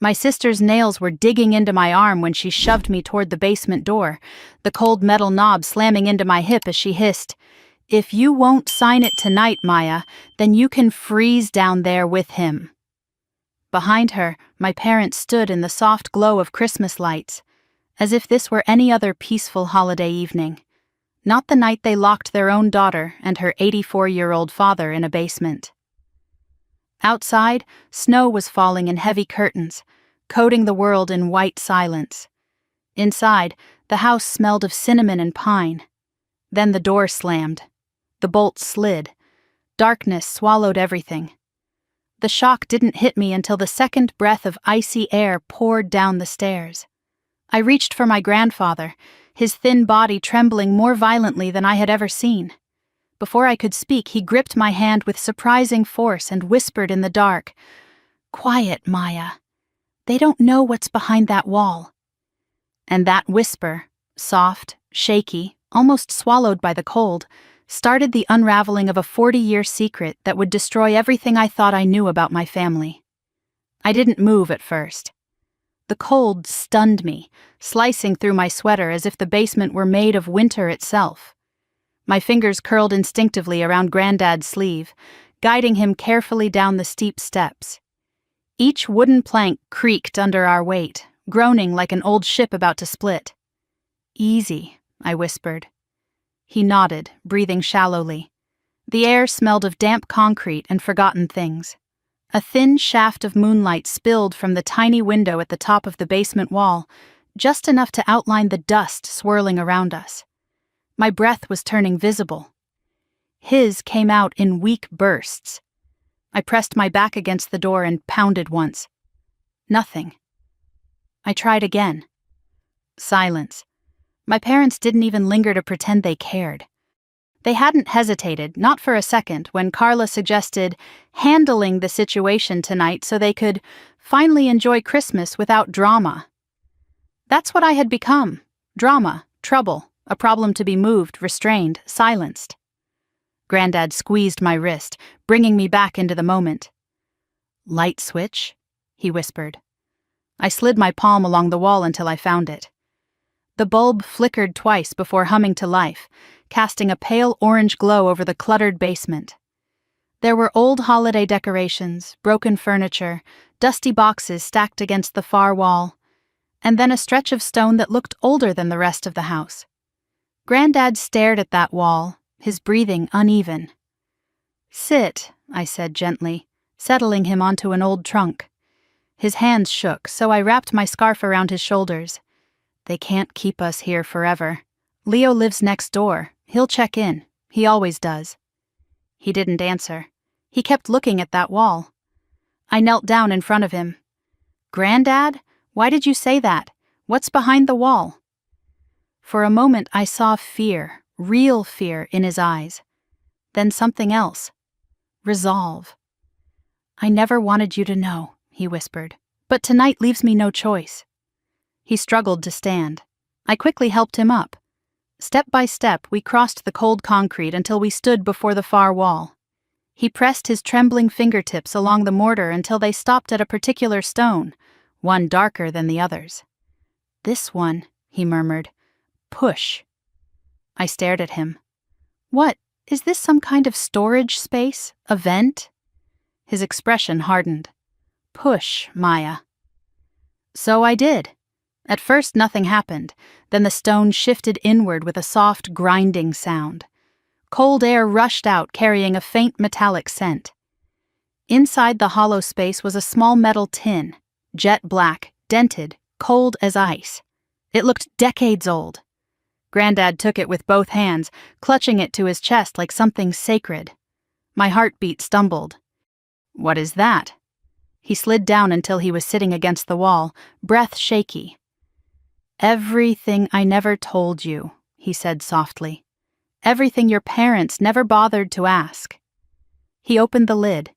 My sister's nails were digging into my arm when she shoved me toward the basement door, the cold metal knob slamming into my hip as she hissed, "If you won't sign it tonight, Maya, then you can freeze down there with him." Behind her, my parents stood in the soft glow of Christmas lights, as if this were any other peaceful holiday evening, not the night they locked their own daughter and her 84-year-old father in a basement. Outside, snow was falling in heavy curtains, coating the world in white silence. Inside, the house smelled of cinnamon and pine. Then the door slammed. The bolts slid. Darkness swallowed everything. The shock didn't hit me until the second breath of icy air poured down the stairs. I reached for my grandfather, his thin body trembling more violently than I had ever seen. Before I could speak, he gripped my hand with surprising force and whispered in the dark, "Quiet, Maya. They don't know what's behind that wall." And that whisper, soft, shaky, almost swallowed by the cold, started the unraveling of a 40-year secret that would destroy everything I thought I knew about my family. I didn't move at first. The cold stunned me, slicing through my sweater as if the basement were made of winter itself. My fingers curled instinctively around Granddad's sleeve, guiding him carefully down the steep steps. Each wooden plank creaked under our weight, groaning like an old ship about to split. "Easy," I whispered. He nodded, breathing shallowly. The air smelled of damp concrete and forgotten things. A thin shaft of moonlight spilled from the tiny window at the top of the basement wall, just enough to outline the dust swirling around us. My breath was turning visible. His came out in weak bursts. I pressed my back against the door and pounded once. Nothing. I tried again. Silence. My parents didn't even linger to pretend they cared. They hadn't hesitated, not for a second, when Carla suggested handling the situation tonight so they could finally enjoy Christmas without drama. That's what I had become. Drama, trouble. A problem to be moved, restrained, silenced. Granddad squeezed my wrist, bringing me back into the moment. "Light switch?" he whispered. I slid my palm along the wall until I found it. The bulb flickered twice before humming to life, casting a pale orange glow over the cluttered basement. There were old holiday decorations, broken furniture, dusty boxes stacked against the far wall, and then a stretch of stone that looked older than the rest of the house. Granddad stared at that wall, his breathing uneven. "Sit," I said gently, settling him onto an old trunk. His hands shook, so I wrapped my scarf around his shoulders. "They can't keep us here forever. Leo lives next door. He'll check in. He always does." He didn't answer. He kept looking at that wall. I knelt down in front of him. "Granddad, why did you say that? What's behind the wall?" For a moment I saw fear, real fear, in his eyes. Then something else. Resolve. "I never wanted you to know," he whispered, "but tonight leaves me no choice." He struggled to stand. I quickly helped him up. Step by step, we crossed the cold concrete until we stood before the far wall. He pressed his trembling fingertips along the mortar until they stopped at a particular stone, one darker than the others. "This one," he murmured. "Push." I stared at him. "What? Is this some kind of storage space? A vent?" His expression hardened. "Push, Maya." So I did. At first nothing happened, then the stone shifted inward with a soft, grinding sound. Cold air rushed out, carrying a faint metallic scent. Inside the hollow space was a small metal tin, jet black, dented, cold as ice. It looked decades old. Granddad took it with both hands, clutching it to his chest like something sacred. My heartbeat stumbled. "What is that?" He slid down until he was sitting against the wall, breath shaky. "Everything I never told you," he said softly. "Everything your parents never bothered to ask." He opened the lid.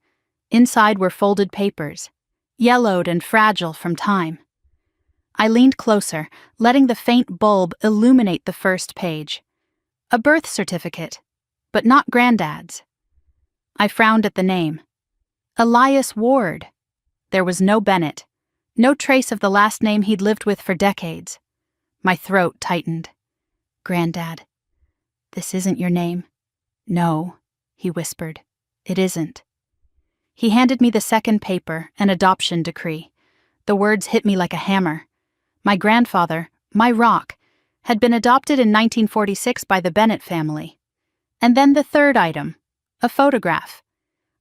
Inside were folded papers, yellowed and fragile from time. I leaned closer, letting the faint bulb illuminate the first page. A birth certificate, but not Granddad's. I frowned at the name. Elias Ward. There was no Bennett. No trace of the last name he'd lived with for decades. My throat tightened. "Granddad, this isn't your name." "No," he whispered. "It isn't." He handed me the second paper, an adoption decree. The words hit me like a hammer. My grandfather, my rock, had been adopted in 1946 by the Bennett family. And then the third item, a photograph.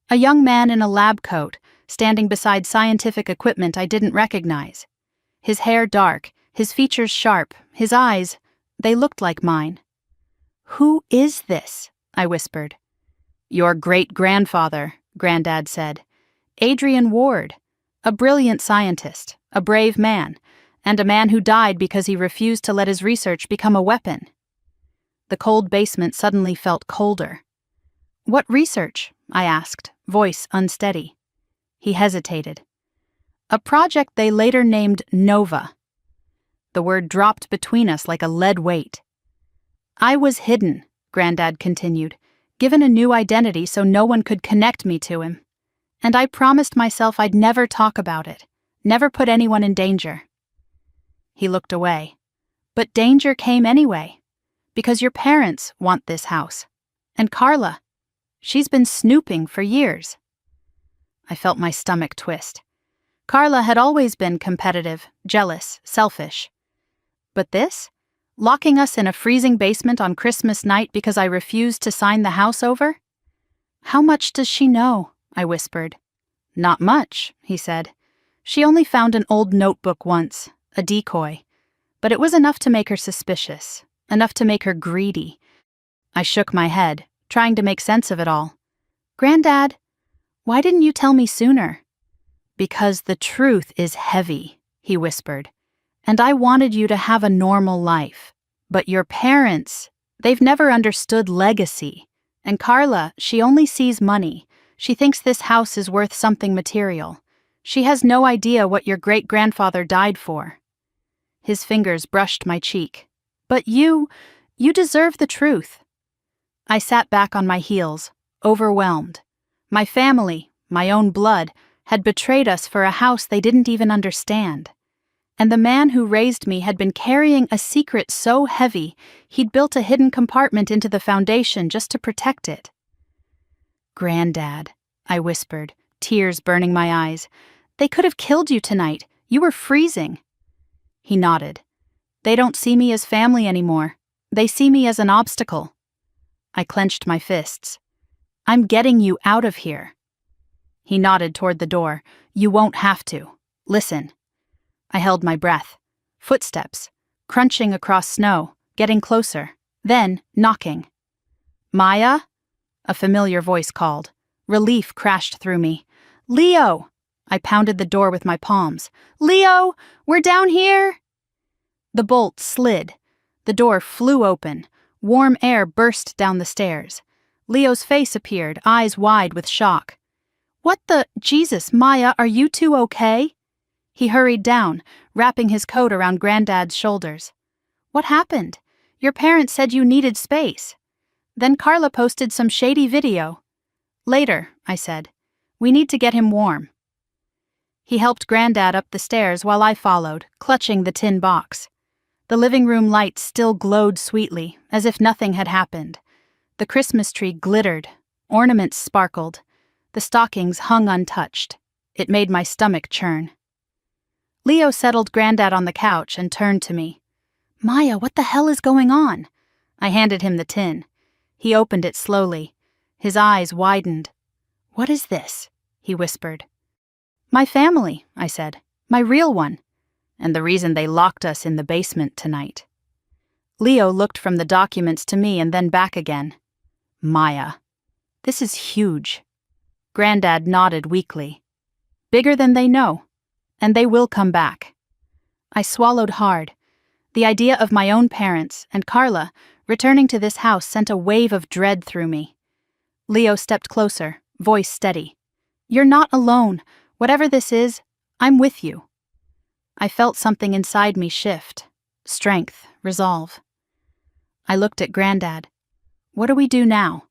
A young man in a lab coat, standing beside scientific equipment I didn't recognize. His hair dark, his features sharp, his eyes, they looked like mine. "Who is this?" I whispered. "Your great-grandfather," Granddad said. "Adrian Ward, a brilliant scientist, a brave man, and a man who died because he refused to let his research become a weapon." The cold basement suddenly felt colder. "What research?" I asked, voice unsteady. He hesitated. "A project they later named Nova." The word dropped between us like a lead weight. "I was hidden," Granddad continued, "given a new identity so no one could connect me to him. And I promised myself I'd never talk about it, never put anyone in danger." He looked away. "But danger came anyway, because your parents want this house. And Carla, she's been snooping for years." I felt my stomach twist. Carla had always been competitive, jealous, selfish. But this? Locking us in a freezing basement on Christmas night because I refused to sign the house over? "How much does she know?" I whispered. "Not much," he said. "She only found an old notebook once, a decoy. But it was enough to make her suspicious, enough to make her greedy." I shook my head, trying to make sense of it all. "Granddad, why didn't you tell me sooner?" "Because the truth is heavy," he whispered. "And I wanted you to have a normal life. But your parents, they've never understood legacy. And Carla, she only sees money. She thinks this house is worth something material. She has no idea what your great-grandfather died for." His fingers brushed my cheek. "But you deserve the truth." I sat back on my heels, overwhelmed. My family, my own blood, had betrayed us for a house they didn't even understand. And the man who raised me had been carrying a secret so heavy he'd built a hidden compartment into the foundation just to protect it. "Granddad," I whispered, tears burning my eyes. "They could have killed you tonight. You were freezing." He nodded. "They don't see me as family anymore. They see me as an obstacle." I clenched my fists. "I'm getting you out of here." He nodded toward the door. "You won't have to. Listen." I held my breath. Footsteps, crunching across snow, getting closer, then knocking. "Maya?" A familiar voice called. Relief crashed through me. "Leo!" I pounded the door with my palms. "Leo! We're down here!" The bolt slid. The door flew open. Warm air burst down the stairs. Leo's face appeared, eyes wide with shock. "What the— Jesus, Maya, are you two okay?" He hurried down, wrapping his coat around Granddad's shoulders. "What happened? Your parents said you needed space. Then Carla posted some shady video." "Later," I said. "We need to get him warm." He helped Granddad up the stairs while I followed, clutching the tin box. The living room lights still glowed sweetly, as if nothing had happened. The Christmas tree glittered. Ornaments sparkled. The stockings hung untouched. It made my stomach churn. Leo settled Granddad on the couch and turned to me. "Maya, what the hell is going on?" I handed him the tin. He opened it slowly. His eyes widened. "What is this?" he whispered. "My family," I said. "My real one. And the reason they locked us in the basement tonight." Leo looked from the documents to me and then back again. "Maya, this is huge." Granddad nodded weakly. "Bigger than they know. And they will come back." I swallowed hard. The idea of my own parents and Carla returning to this house sent a wave of dread through me. Leo stepped closer, voice steady. "You're not alone. Whatever this is, I'm with you." I felt something inside me shift. Strength, resolve. I looked at Granddad. "What do we do now?"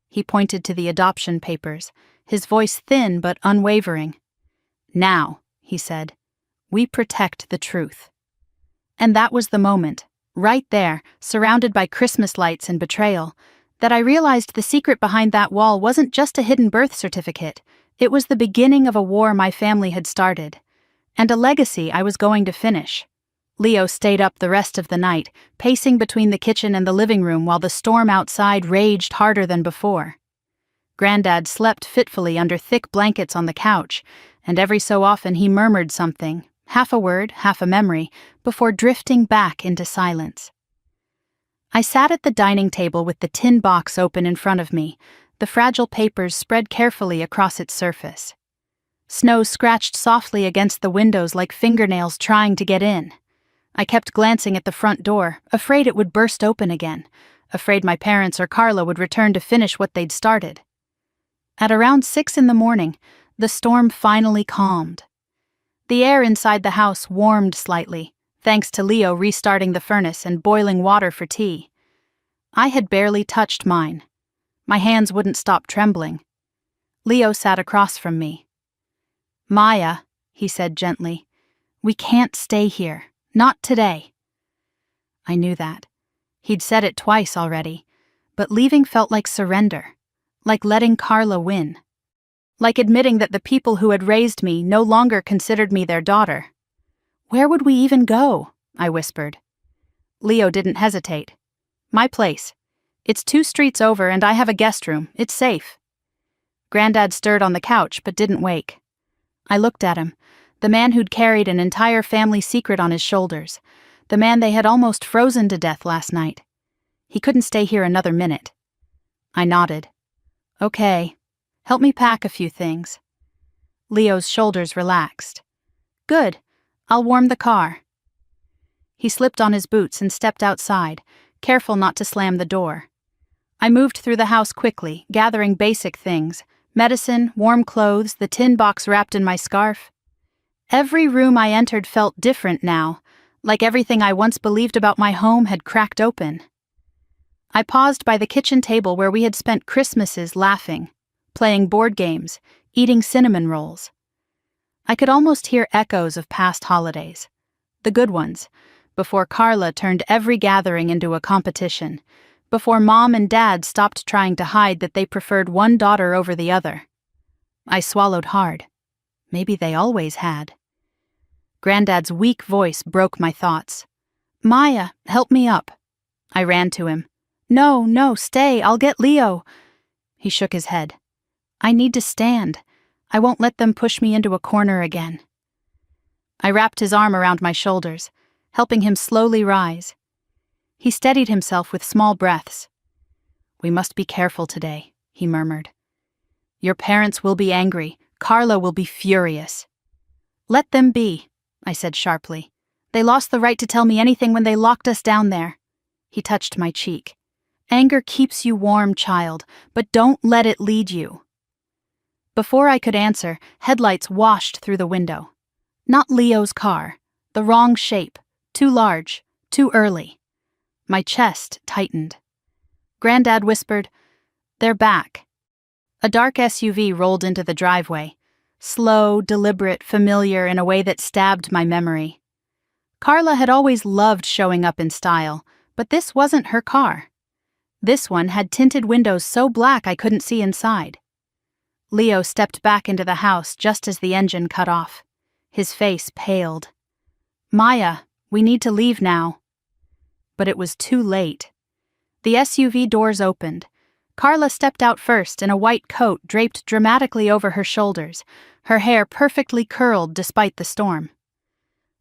He pointed to the adoption papers, his voice thin but unwavering. "Now," he said, We protect the truth. And that was the moment, right there, surrounded by Christmas lights and betrayal, that I realized the secret behind that wall wasn't just a hidden birth certificate. It was the beginning of a war my family had started, and a legacy I was going to finish. Leo stayed up the rest of the night, pacing between the kitchen and the living room while the storm outside raged harder than before. Granddad slept fitfully under thick blankets on the couch, and every so often he murmured something, half a word, half a memory, before drifting back into silence. I sat at the dining table with the tin box open in front of me, the fragile papers spread carefully across its surface. Snow scratched softly against the windows like fingernails trying to get in. I kept glancing at the front door, afraid it would burst open again, afraid my parents or Carla would return to finish what they'd started. At around 6 a.m, the storm finally calmed. The air inside the house warmed slightly, thanks to Leo restarting the furnace and boiling water for tea. I had barely touched mine. My hands wouldn't stop trembling. Leo sat across from me. "Maya," he said gently, "we can't stay here. Not today." I knew that. He'd said it twice already, but leaving felt like surrender, like letting Carla win, like admitting that the people who had raised me no longer considered me their daughter. "Where would we even go?" I whispered. Leo didn't hesitate. "My place. It's 2 streets over and I have a guest room. It's safe." Granddad stirred on the couch but didn't wake. I looked at him, the man who'd carried an entire family secret on his shoulders, the man they had almost frozen to death last night. He couldn't stay here another minute. I nodded. "Okay. Help me pack a few things." Leo's shoulders relaxed. "Good. I'll warm the car." He slipped on his boots and stepped outside, careful not to slam the door. I moved through the house quickly, gathering basic things: medicine, warm clothes, the tin box wrapped in my scarf. Every room I entered felt different now, like everything I once believed about my home had cracked open. I paused by the kitchen table where we had spent Christmases laughing, playing board games, eating cinnamon rolls. I could almost hear echoes of past holidays, the good ones, before Carla turned every gathering into a competition, before Mom and Dad stopped trying to hide that they preferred one daughter over the other. I swallowed hard. Maybe they always had. Granddad's weak voice broke my thoughts. "Maya, help me up." I ran to him. No, stay, I'll get Leo." He shook his head. "I need to stand. I won't let them push me into a corner again." I wrapped his arm around my shoulders, helping him slowly rise. He steadied himself with small breaths. "We must be careful today," he murmured. "Your parents will be angry. Carla will be furious." "Let them be," I said sharply. "They lost the right to tell me anything when they locked us down there." He touched my cheek. "Anger keeps you warm, child, but don't let it lead you." Before I could answer, headlights washed through the window. Not Leo's car. The wrong shape. Too large. Too early. My chest tightened. Granddad whispered, "They're back." A dark SUV rolled into the driveway. Slow, deliberate, familiar in a way that stabbed my memory. Carla had always loved showing up in style, but this wasn't her car. This one had tinted windows so black I couldn't see inside. Leo stepped back into the house just as the engine cut off. His face paled. "Maya, we need to leave now." But it was too late. The SUV doors opened. Carla stepped out first in a white coat draped dramatically over her shoulders, her hair perfectly curled despite the storm.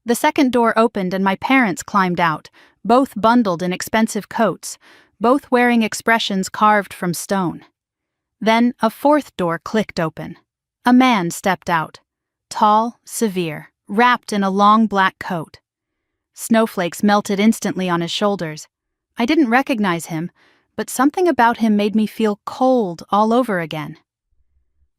The second door opened and my parents climbed out, both bundled in expensive coats, both wearing expressions carved from stone. Then a fourth door clicked open. A man stepped out, tall, severe, wrapped in a long black coat. Snowflakes melted instantly on his shoulders. I didn't recognize him, but something about him made me feel cold all over again.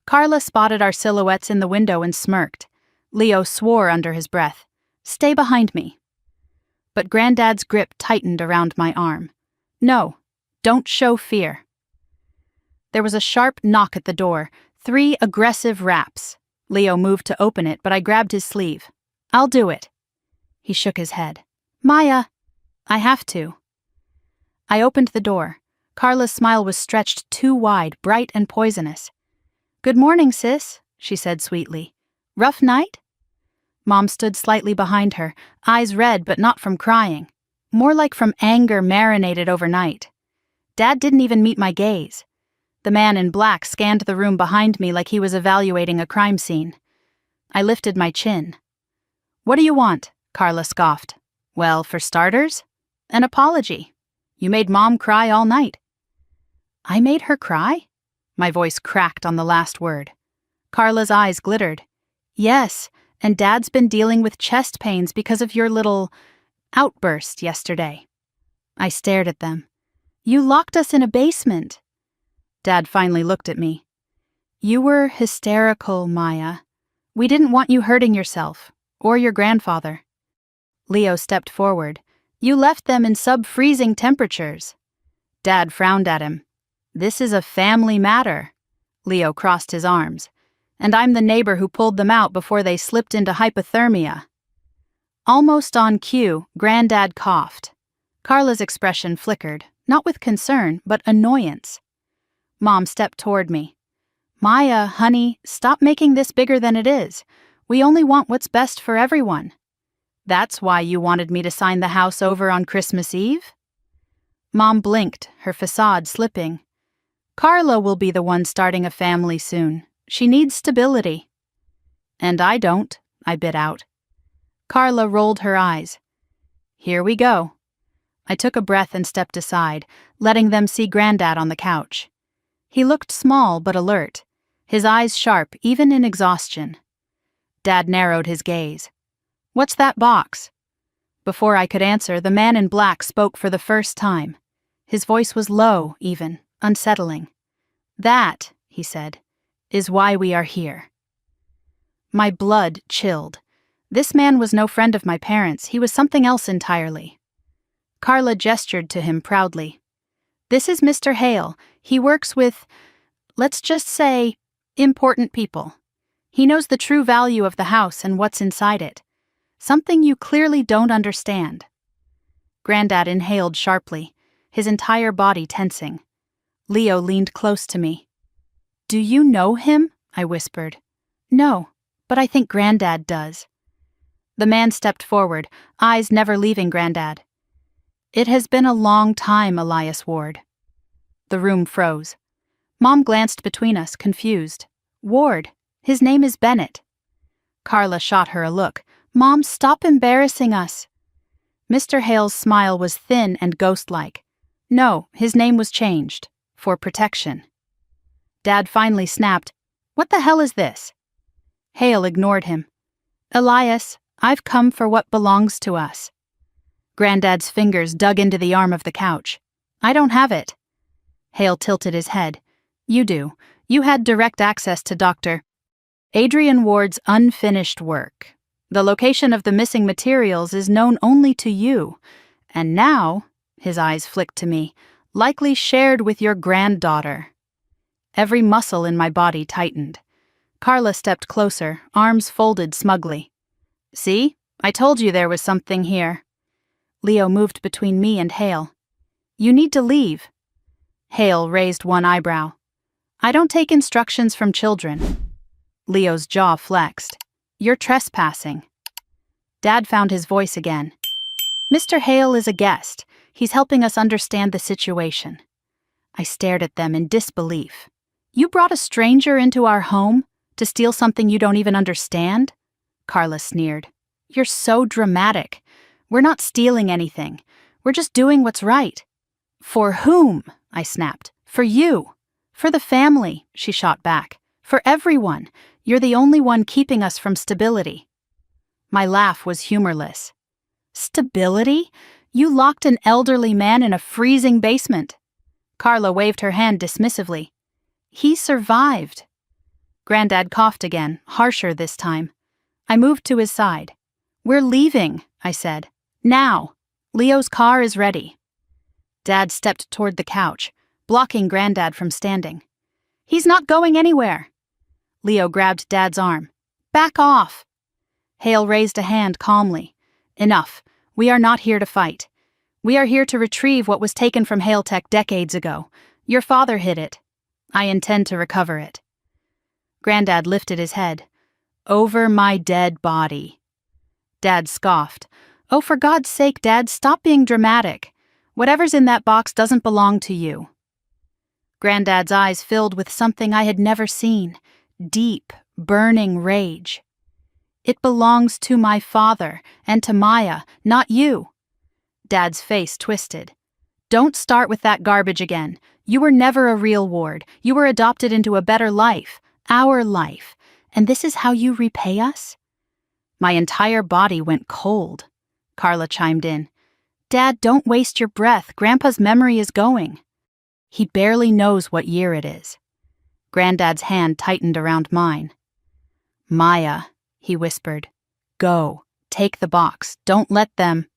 Carla spotted our silhouettes in the window and smirked. Leo swore under his breath, "Stay behind me." But Granddad's grip tightened around my arm. "No, don't show fear." There was a sharp knock at the door, 3 aggressive raps. Leo moved to open it, but I grabbed his sleeve. I'll do it. He shook his head. Maya, I have to. I opened the door. Carla's smile was stretched too wide, bright and poisonous. Good morning, sis, she said sweetly. Rough night? Mom stood slightly behind her, eyes red but not from crying. More like from anger marinated overnight. Dad didn't even meet my gaze. The man in black scanned the room behind me like he was evaluating a crime scene. I lifted my chin. What do you want? Carla scoffed. Well, for starters, an apology. You made Mom cry all night. I made her cry? My voice cracked on the last word. Carla's eyes glittered. Yes, and Dad's been dealing with chest pains because of your little outburst yesterday. I stared at them. You locked us in a basement. Dad finally looked at me. You were hysterical, Maya. We didn't want you hurting yourself, or your grandfather. Leo stepped forward. You left them in sub-freezing temperatures. Dad frowned at him. This is a family matter. Leo crossed his arms. And I'm the neighbor who pulled them out before they slipped into hypothermia. Almost on cue, Granddad coughed. Carla's expression flickered, not with concern, but annoyance. Mom stepped toward me. Maya, honey, stop making this bigger than it is. We only want what's best for everyone. That's why you wanted me to sign the house over on Christmas Eve? Mom blinked, her facade slipping. Carla will be the one starting a family soon. She needs stability. And I don't, I bit out. Carla rolled her eyes. Here we go. I took a breath and stepped aside, letting them see Granddad on the couch. He looked small but alert, his eyes sharp even in exhaustion. Dad narrowed his gaze. What's that box? Before I could answer, the man in black spoke for the first time. His voice was low, even, unsettling. That, he said, is why we are here. My blood chilled. This man was no friend of my parents, he was something else entirely. Carla gestured to him proudly. This is Mr. Hale. He works with, let's just say, important people. He knows the true value of the house and what's inside it. Something you clearly don't understand. Granddad inhaled sharply, his entire body tensing. Leo leaned close to me. Do you know him? I whispered. No, but I think Granddad does. The man stepped forward, eyes never leaving Granddad. It has been a long time, Elias Ward. The room froze. Mom glanced between us, confused. Ward, his name is Bennett. Carla shot her a look. Mom, stop embarrassing us. Mr. Hale's smile was thin and ghost-like. No, his name was changed. For protection. Dad finally snapped, What the hell is this? Hale ignored him. Elias, I've come for what belongs to us. Granddad's fingers dug into the arm of the couch. I don't have it. Hale tilted his head. You do. You had direct access to Dr. Adrian Ward's unfinished work. The location of the missing materials is known only to you. And now, his eyes flicked to me, likely shared with your granddaughter. Every muscle in my body tightened. Carla stepped closer, arms folded smugly. See? I told you there was something here. Leo moved between me and Hale. You need to leave. Hale raised one eyebrow. I don't take instructions from children. Leo's jaw flexed. You're trespassing. Dad found his voice again. Mr. Hale is a guest. He's helping us understand the situation. I stared at them in disbelief. You brought a stranger into our home to steal something you don't even understand? Carla sneered. You're so dramatic. We're not stealing anything. We're just doing what's right. For whom? I snapped. For you. For the family, she shot back. For everyone. You're the only one keeping us from stability. My laugh was humorless. Stability? You locked an elderly man in a freezing basement. Carla waved her hand dismissively. He survived. Granddad coughed again, harsher this time. I moved to his side. We're leaving, I said. Now. Leo's car is ready. Dad stepped toward the couch, blocking Granddad from standing. He's not going anywhere. Leo grabbed Dad's arm. Back off. Hale raised a hand calmly. Enough. We are not here to fight. We are here to retrieve what was taken from Haletech decades ago. Your father hid it. I intend to recover it. Granddad lifted his head. Over my dead body. Dad scoffed. Oh, for God's sake, Dad, stop being dramatic. Whatever's in that box doesn't belong to you. Granddad's eyes filled with something I had never seen. Deep, burning rage. It belongs to my father and to Maya, not you. Dad's face twisted. Don't start with that garbage again. You were never a real ward. You were adopted into a better life, our life. And this is how you repay us? My entire body went cold. Carla chimed in. Dad, don't waste your breath. Grandpa's memory is going. He barely knows what year it is. Granddad's hand tightened around mine. Maya, he whispered. Go. Take the box. Don't let them.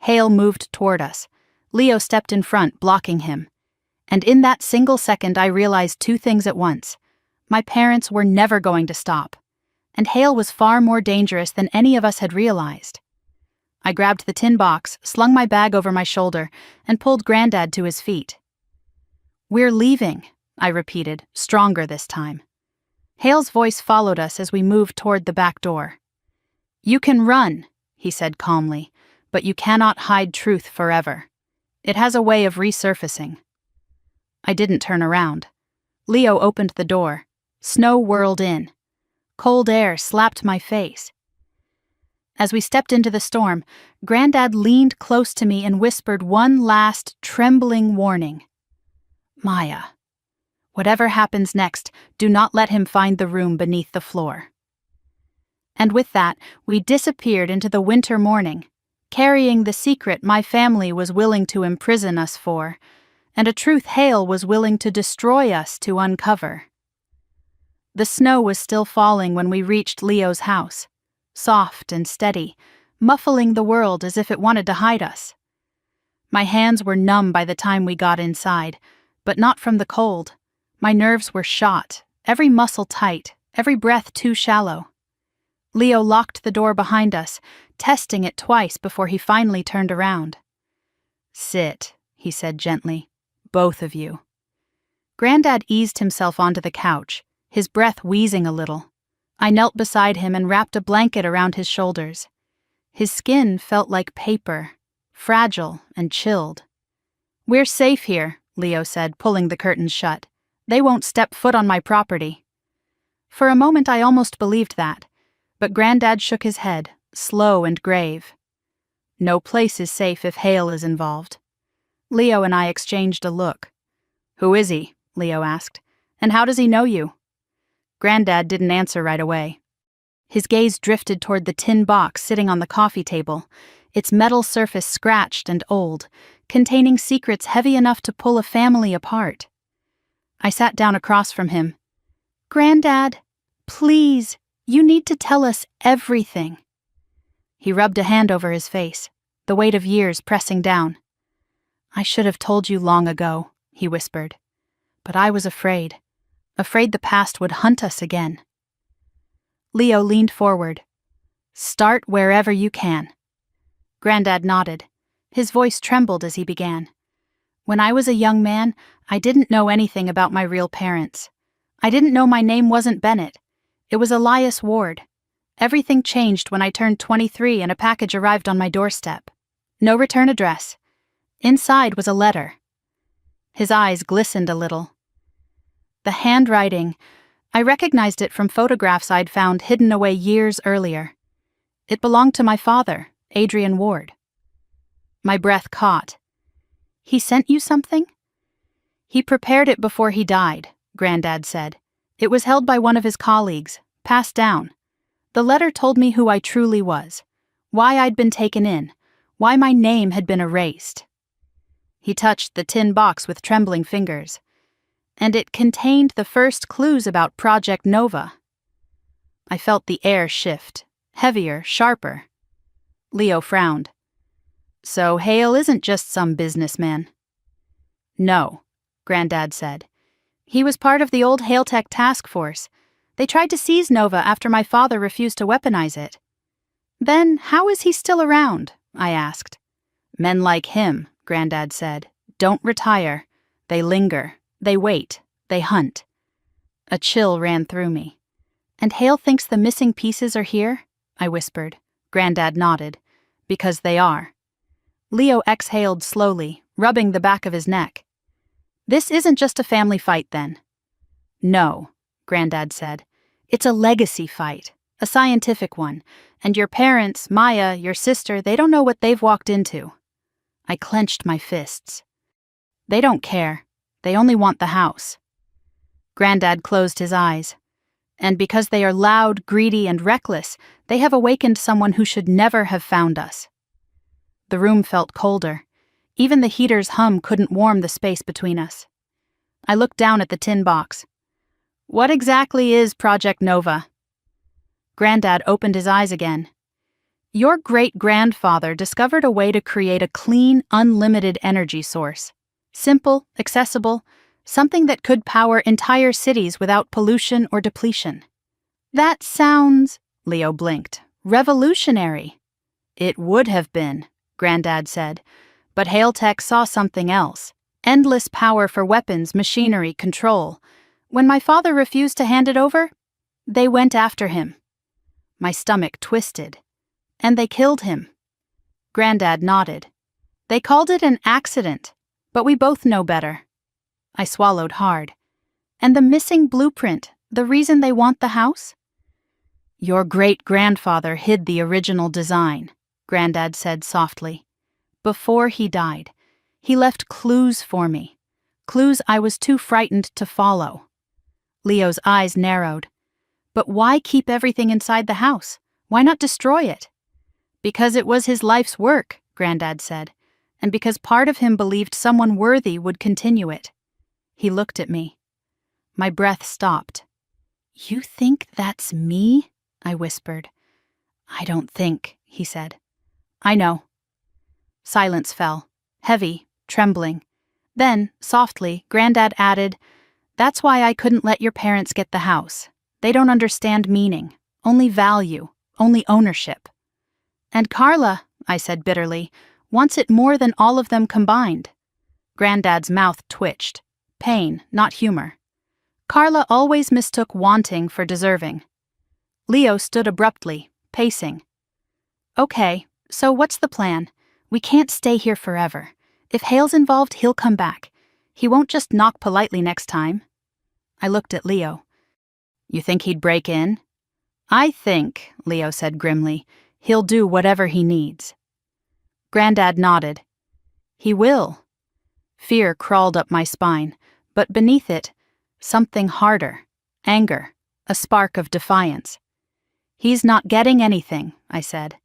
Hale moved toward us. Leo stepped in front, blocking him. And in that single second, I realized two things at once. My parents were never going to stop. And Hale was far more dangerous than any of us had realized. I grabbed the tin box, slung my bag over my shoulder, and pulled Granddad to his feet. We're leaving, I repeated, stronger this time. Hale's voice followed us as we moved toward the back door. You can run, he said calmly, but you cannot hide truth forever. It has a way of resurfacing. I didn't turn around. Leo opened the door. Snow whirled in. Cold air slapped my face. As we stepped into the storm, Granddad leaned close to me and whispered one last, trembling warning. Maya, whatever happens next, do not let him find the room beneath the floor. And with that, we disappeared into the winter morning, carrying the secret my family was willing to imprison us for, and a truth Hale was willing to destroy us to uncover. The snow was still falling when we reached Leo's house, soft and steady, muffling the world as if it wanted to hide us. My hands were numb by the time we got inside, but not from the cold. My nerves were shot, every muscle tight, every breath too shallow. Leo locked the door behind us, testing it twice before he finally turned around. Sit, he said gently, both of you. Granddad eased himself onto the couch, his breath wheezing a little. I knelt beside him and wrapped a blanket around his shoulders. His skin felt like paper, fragile and chilled. We're safe here, Leo said, pulling the curtains shut. They won't step foot on my property. For a moment I almost believed that, but Granddad shook his head, slow and grave. No place is safe if Hale is involved. Leo and I exchanged a look. Who is he? Leo asked. And how does he know you? Granddad didn't answer right away. His gaze drifted toward the tin box sitting on the coffee table, its metal surface scratched and old, containing secrets heavy enough to pull a family apart. I sat down across from him. Granddad, please, you need to tell us everything. He rubbed a hand over his face, the weight of years pressing down. I should have told you long ago, he whispered. But I was afraid the past would hunt us again. Leo leaned forward. Start wherever you can. Granddad nodded. His voice trembled as he began. When I was a young man, I didn't know anything about my real parents. I didn't know my name wasn't Bennett. It was Elias Ward. Everything changed when I turned 23 and a package arrived on my doorstep. No return address. Inside was a letter. His eyes glistened a little. The handwriting, I recognized it from photographs I'd found hidden away years earlier. It belonged to my father, Adrian Ward. My breath caught. He sent you something? He prepared it before he died, Granddad said. It was held by one of his colleagues, passed down. The letter told me who I truly was, why I'd been taken in, why my name had been erased. He touched the tin box with trembling fingers. And it contained the first clues about Project Nova. I felt the air shift, heavier, sharper. Leo frowned. So Hale isn't just some businessman. No, Granddad said. He was part of the old Haletech task force. They tried to seize Nova after my father refused to weaponize it. Then how is he still around? I asked. Men like him, Granddad said, don't retire. They linger, they wait, they hunt. A chill ran through me. And Hale thinks the missing pieces are here? I whispered. Granddad nodded. Because they are. Leo exhaled slowly, rubbing the back of his neck. This isn't just a family fight, then. No, Granddad said. It's a legacy fight, a scientific one, and your parents, Maya, your sister, they don't know what they've walked into. I clenched my fists. They don't care. They only want the house. Granddad closed his eyes. And because they are loud, greedy, and reckless, they have awakened someone who should never have found us. The room felt colder. Even the heater's hum couldn't warm the space between us. I looked down at the tin box. What exactly is Project Nova? Granddad opened his eyes again. Your great-grandfather discovered a way to create a clean, unlimited energy source. Simple, accessible, something that could power entire cities without pollution or depletion. That sounds, Leo blinked, revolutionary. It would have been, Granddad said, but Hale Tech saw something else. Endless power for weapons, machinery, control. When my father refused to hand it over, they went after him. My stomach twisted. And they killed him. Granddad nodded. They called it an accident, but we both know better. I swallowed hard. And the missing blueprint, the reason they want the house? Your great-grandfather hid the original design, Granddad said softly. Before he died, he left clues for me. Clues I was too frightened to follow. Leo's eyes narrowed. But why keep everything inside the house? Why not destroy it? Because it was his life's work, Granddad said, and because part of him believed someone worthy would continue it. He looked at me. My breath stopped. You think that's me? I whispered. I don't think, he said. I know. Silence fell, heavy, trembling. Then, softly, Granddad added, That's why I couldn't let your parents get the house. They don't understand meaning, only value, only ownership. And Carla, I said bitterly, wants it more than all of them combined. Granddad's mouth twitched. Pain, not humor. Carla always mistook wanting for deserving. Leo stood abruptly, pacing. Okay, so what's the plan? We can't stay here forever. If Hale's involved, he'll come back. He won't just knock politely next time. I looked at Leo. You think he'd break in? I think, Leo said grimly, he'll do whatever he needs. Granddad nodded. He will. Fear crawled up my spine, but beneath it, something harder, anger, a spark of defiance. He's not getting anything, I said.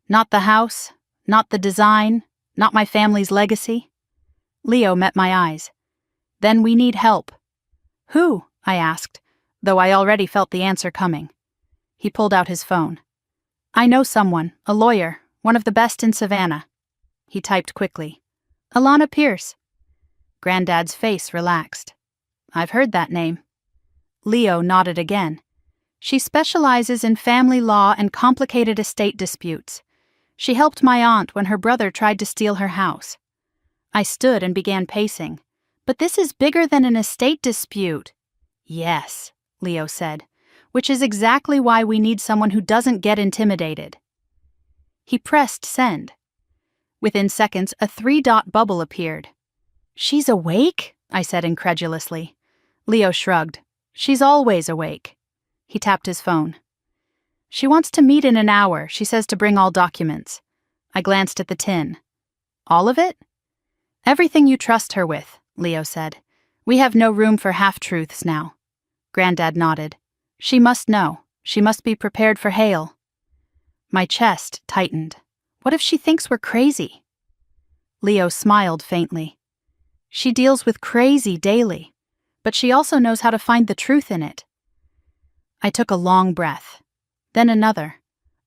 Not the house, not the design, not my family's legacy. Leo met my eyes. Then we need help. Who? I asked, though I already felt the answer coming. He pulled out his phone. I know someone, a lawyer, one of the best in Savannah. He typed quickly. Alana Pierce. Granddad's face relaxed. I've heard that name. Leo nodded again. She specializes in family law and complicated estate disputes. She helped my aunt when her brother tried to steal her house. I stood and began pacing. But this is bigger than an estate dispute. Yes, Leo said, which is exactly why we need someone who doesn't get intimidated. He pressed send. Within seconds, a 3-dot bubble appeared. She's awake? I said incredulously. Leo shrugged. She's always awake. He tapped his phone. She wants to meet in an hour. She says to bring all documents. I glanced at the tin. All of it? Everything you trust her with, Leo said. We have no room for half-truths now. Granddad nodded. She must know. She must be prepared for Hale. My chest tightened. What if she thinks we're crazy? Leo smiled faintly. She deals with crazy daily, but she also knows how to find the truth in it. I took a long breath. Then another.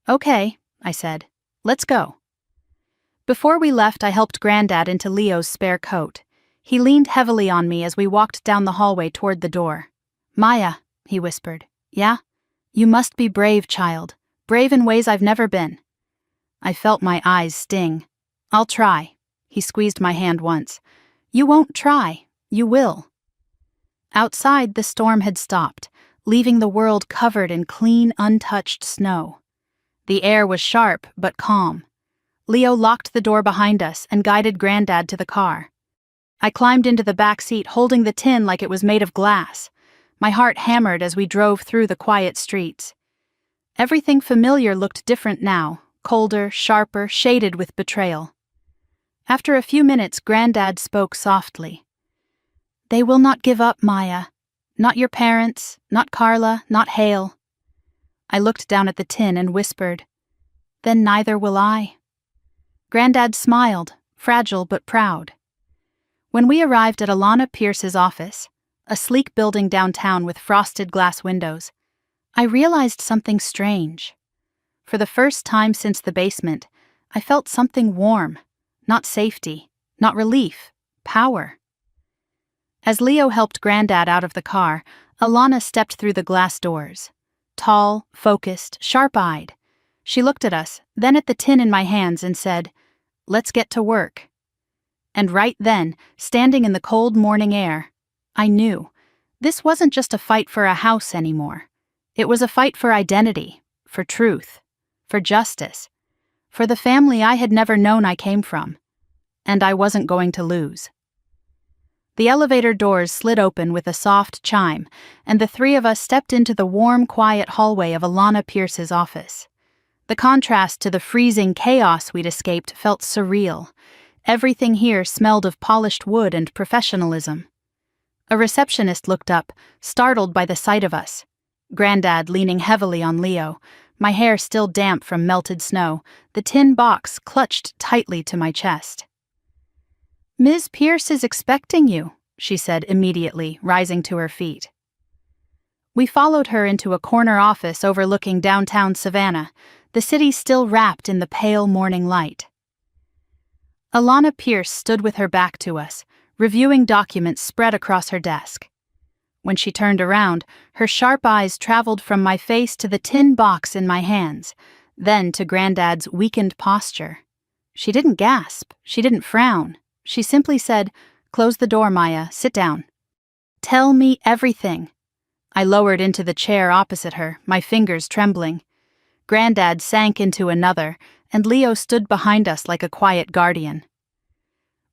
Okay, I said. Let's go. Before we left, I helped Granddad into Leo's spare coat. He leaned heavily on me as we walked down the hallway toward the door. Maya, he whispered, Yeah? You must be brave, child. Brave in ways I've never been. I felt my eyes sting. I'll try. He squeezed my hand once. You won't try. You will. Outside, the storm had stopped, leaving the world covered in clean, untouched snow. The air was sharp but calm. Leo locked the door behind us and guided Granddad to the car. I climbed into the back seat, holding the tin like it was made of glass. My heart hammered as we drove through the quiet streets. Everything familiar looked different now, colder, sharper, shaded with betrayal. After a few minutes, Granddad spoke softly. They will not give up, Maya. Not your parents, not Carla, not Hale. I looked down at the tin and whispered, Then neither will I. Granddad smiled, fragile but proud. When we arrived at Alana Pierce's office, a sleek building downtown with frosted glass windows, I realized something strange. For the first time since the basement, I felt something warm, not safety, not relief, power. As Leo helped Granddad out of the car, Alana stepped through the glass doors. Tall, focused, sharp-eyed. She looked at us, then at the tin in my hands and said, Let's get to work. And right then, standing in the cold morning air, I knew this wasn't just a fight for a house anymore. It was a fight for identity, for truth, for justice, for the family I had never known I came from. And I wasn't going to lose. The elevator doors slid open with a soft chime, and the three of us stepped into the warm, quiet hallway of Alana Pierce's office. The contrast to the freezing chaos we'd escaped felt surreal. Everything here smelled of polished wood and professionalism. A receptionist looked up, startled by the sight of us. Granddad leaning heavily on Leo, my hair still damp from melted snow, the tin box clutched tightly to my chest. Ms. Pierce is expecting you, she said immediately, rising to her feet. We followed her into a corner office overlooking downtown Savannah, the city still wrapped in the pale morning light. Alana Pierce stood with her back to us, reviewing documents spread across her desk. When she turned around, her sharp eyes traveled from my face to the tin box in my hands, then to Granddad's weakened posture. She didn't gasp, she didn't frown. She simply said, Close the door, Maya, sit down. Tell me everything. I lowered into the chair opposite her, my fingers trembling. Granddad sank into another, and Leo stood behind us like a quiet guardian.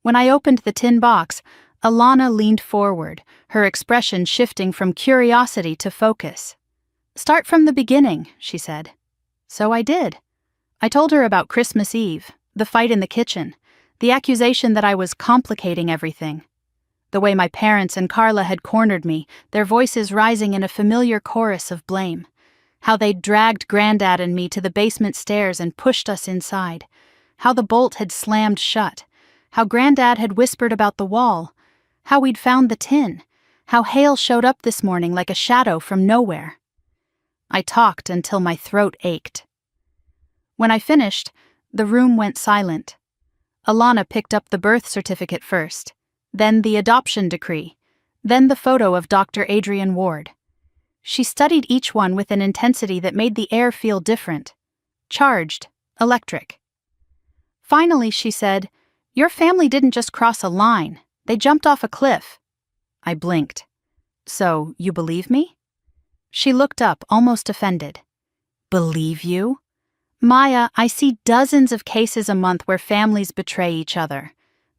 When I opened the tin box, Alana leaned forward, her expression shifting from curiosity to focus. Start from the beginning, she said. So I did. I told her about Christmas Eve, the fight in the kitchen, the accusation that I was complicating everything. The way my parents and Carla had cornered me, their voices rising in a familiar chorus of blame. How they'd dragged Granddad and me to the basement stairs and pushed us inside. How the bolt had slammed shut. How Granddad had whispered about the wall. How we'd found the tin. How Hale showed up this morning like a shadow from nowhere. I talked until my throat ached. When I finished, the room went silent. Alana picked up the birth certificate first, then the adoption decree, then the photo of Dr. Adrian Ward. She studied each one with an intensity that made the air feel different. Charged, electric. Finally, she said, Your family didn't just cross a line, they jumped off a cliff. I blinked. So, you believe me? She looked up, almost offended. Believe you? Maya, I see dozens of cases a month where families betray each other.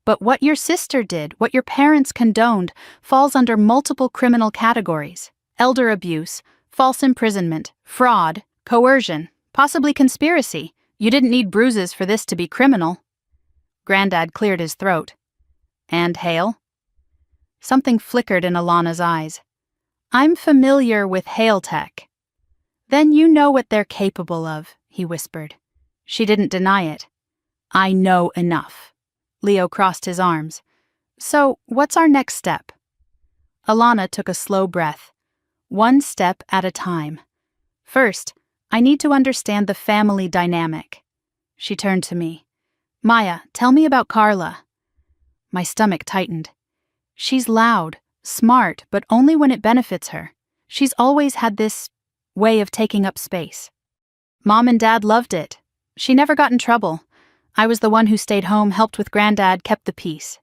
But what your sister did, what your parents condoned, falls under multiple criminal categories. Elder abuse, false imprisonment, fraud, coercion, possibly conspiracy. You didn't need bruises for this to be criminal. Granddad cleared his throat. And Hale? Something flickered in Alana's eyes. I'm familiar with Hale Tech. Then you know what they're capable of, he whispered. She didn't deny it. I know enough. Leo crossed his arms. So, what's our next step? Alana took a slow breath. One step at a time. First, I need to understand the family dynamic. She turned to me. Maya, tell me about Carla. My stomach tightened. She's loud, smart, but only when it benefits her. She's always had this way of taking up space. Mom and Dad loved it. She never got in trouble. I was the one who stayed home, helped with Granddad, kept the peace.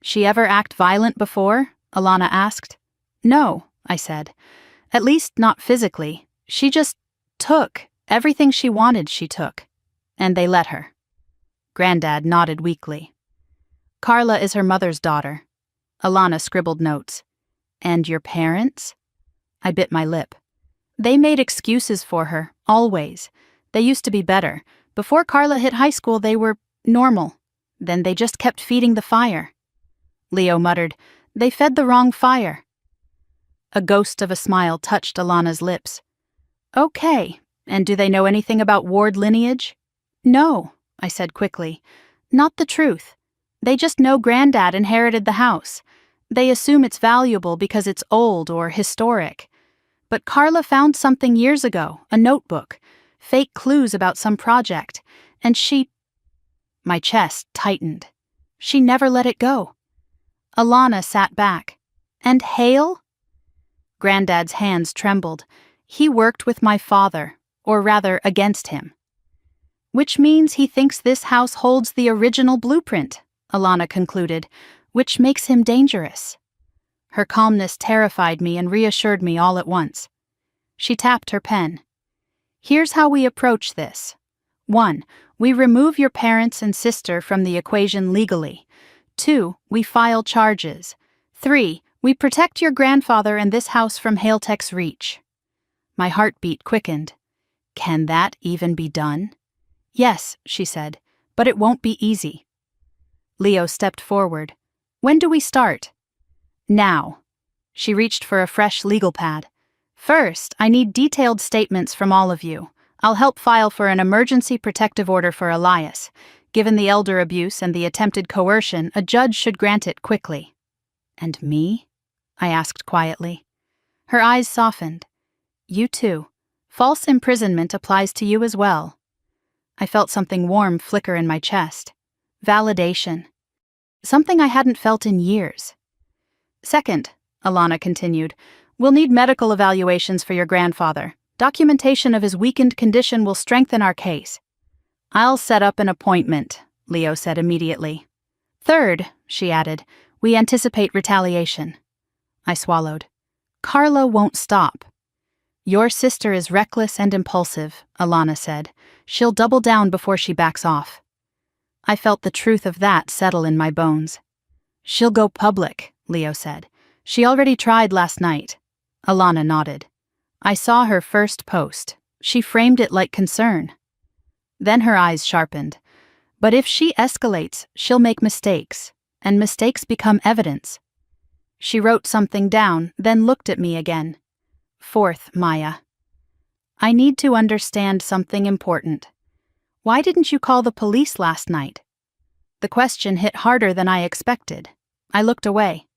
She ever act violent before? Alana asked. No, I said. At least not physically. She just took. Everything she wanted, she took. And they let her. Granddad nodded weakly. Carla is her mother's daughter. Alana scribbled notes. And your parents? I bit my lip. They made excuses for her, always. They used to be better. Before Carla hit high school, they were normal. Then they just kept feeding the fire. Leo muttered, They fed the wrong fire. A ghost of a smile touched Alana's lips. Okay, and do they know anything about Ward lineage? No, I said quickly. Not the truth. They just know Granddad inherited the house. They assume it's valuable because it's old or historic. But Carla found something years ago, a notebook, fake clues about some project, and she... My chest tightened. She never let it go. Alana sat back. And Hale? Granddad's hands trembled. He worked with my father, or rather against him. Which means he thinks this house holds the original blueprint, Alana concluded, which makes him dangerous. Her calmness terrified me and reassured me all at once. She tapped her pen. Here's how we approach this. 1. We remove your parents and sister from the equation legally. 2. We file charges. 3. We protect your grandfather and this house from Haletech's reach. My heartbeat quickened. Can that even be done? Yes, she said, but it won't be easy. Leo stepped forward. When do we start? Now. She reached for a fresh legal pad. First, I need detailed statements from all of you. I'll help file for an emergency protective order for Elias. Given the elder abuse and the attempted coercion, a judge should grant it quickly. And me? I asked quietly. Her eyes softened. You too. False imprisonment applies to you as well. I felt something warm flicker in my chest. Validation. Something I hadn't felt in years. Second, Alana continued, we'll need medical evaluations for your grandfather. Documentation of his weakened condition will strengthen our case. I'll set up an appointment, Leo said immediately. Third, she added, we anticipate retaliation. I swallowed. Carla won't stop. Your sister is reckless and impulsive, Alana said. She'll double down before she backs off. I felt the truth of that settle in my bones. She'll go public, Leo said. She already tried last night. Alana nodded. I saw her first post. She framed it like concern. Then her eyes sharpened. But if she escalates, she'll make mistakes, and mistakes become evidence. She wrote something down, then looked at me again. Fourth, Maya. I need to understand something important. Why didn't you call the police last night? The question hit harder than I expected. I looked away.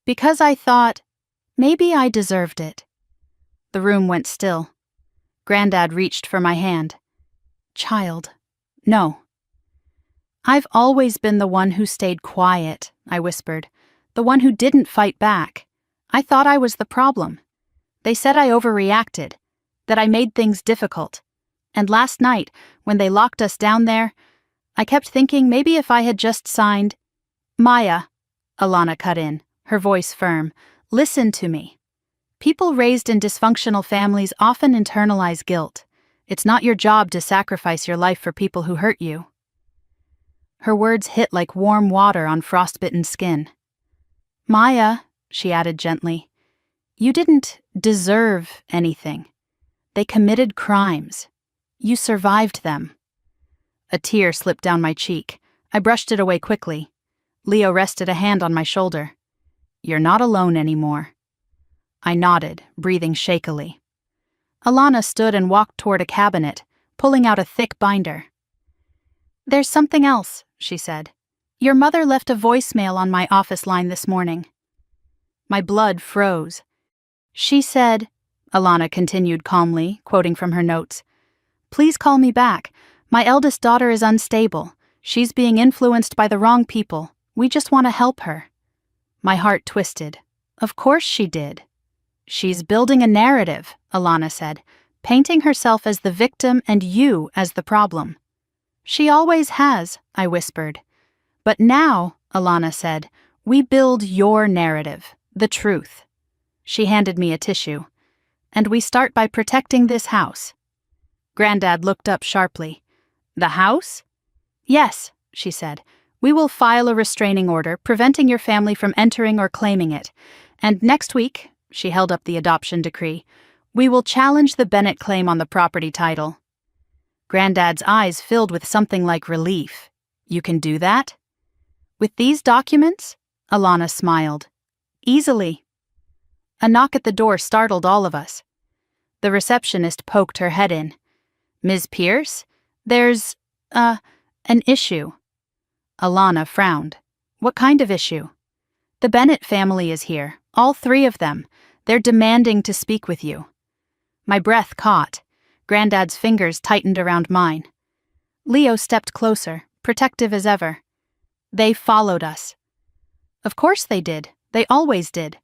Because I thought, maybe I deserved it. The room went still. Granddad reached for my hand. Child, no. I've always been the one who stayed quiet, I whispered. The one who didn't fight back. I thought I was the problem. They said I overreacted, that I made things difficult. And last night, when they locked us down there, I kept thinking maybe if I had just signed... Maya, Alana cut in, her voice firm, listen to me. People raised in dysfunctional families often internalize guilt. It's not your job to sacrifice your life for people who hurt you. Her words hit like warm water on frostbitten skin. Maya, she added gently, you didn't deserve anything. They committed crimes. You survived them. A tear slipped down my cheek. I brushed it away quickly. Leo rested a hand on my shoulder. You're not alone anymore. I nodded, breathing shakily. Alana stood and walked toward a cabinet, pulling out a thick binder. There's something else, she said. Your mother left a voicemail on my office line this morning. My blood froze. She said, Alana continued calmly, quoting from her notes, please call me back. My eldest daughter is unstable. She's being influenced by the wrong people. We just want to help her. My heart twisted. Of course she did. She's building a narrative, Alana said, painting herself as the victim and you as the problem. She always has, I whispered. But now, Alana said, we build your narrative, the truth. She handed me a tissue. And we start by protecting this house. Granddad looked up sharply. The house? Yes, she said. We will file a restraining order, preventing your family from entering or claiming it. And next week, she held up the adoption decree, we will challenge the Bennett claim on the property title. Granddad's eyes filled with something like relief. You can do that? With these documents? Alana smiled. Easily. A knock at the door startled all of us. The receptionist poked her head in. Ms. Pierce? There's, an issue. Alana frowned. What kind of issue? The Bennett family is here, all three of them. They're demanding to speak with you. My breath caught. Granddad's fingers tightened around mine. Leo stepped closer, protective as ever. They followed us. Of course they did. They always did.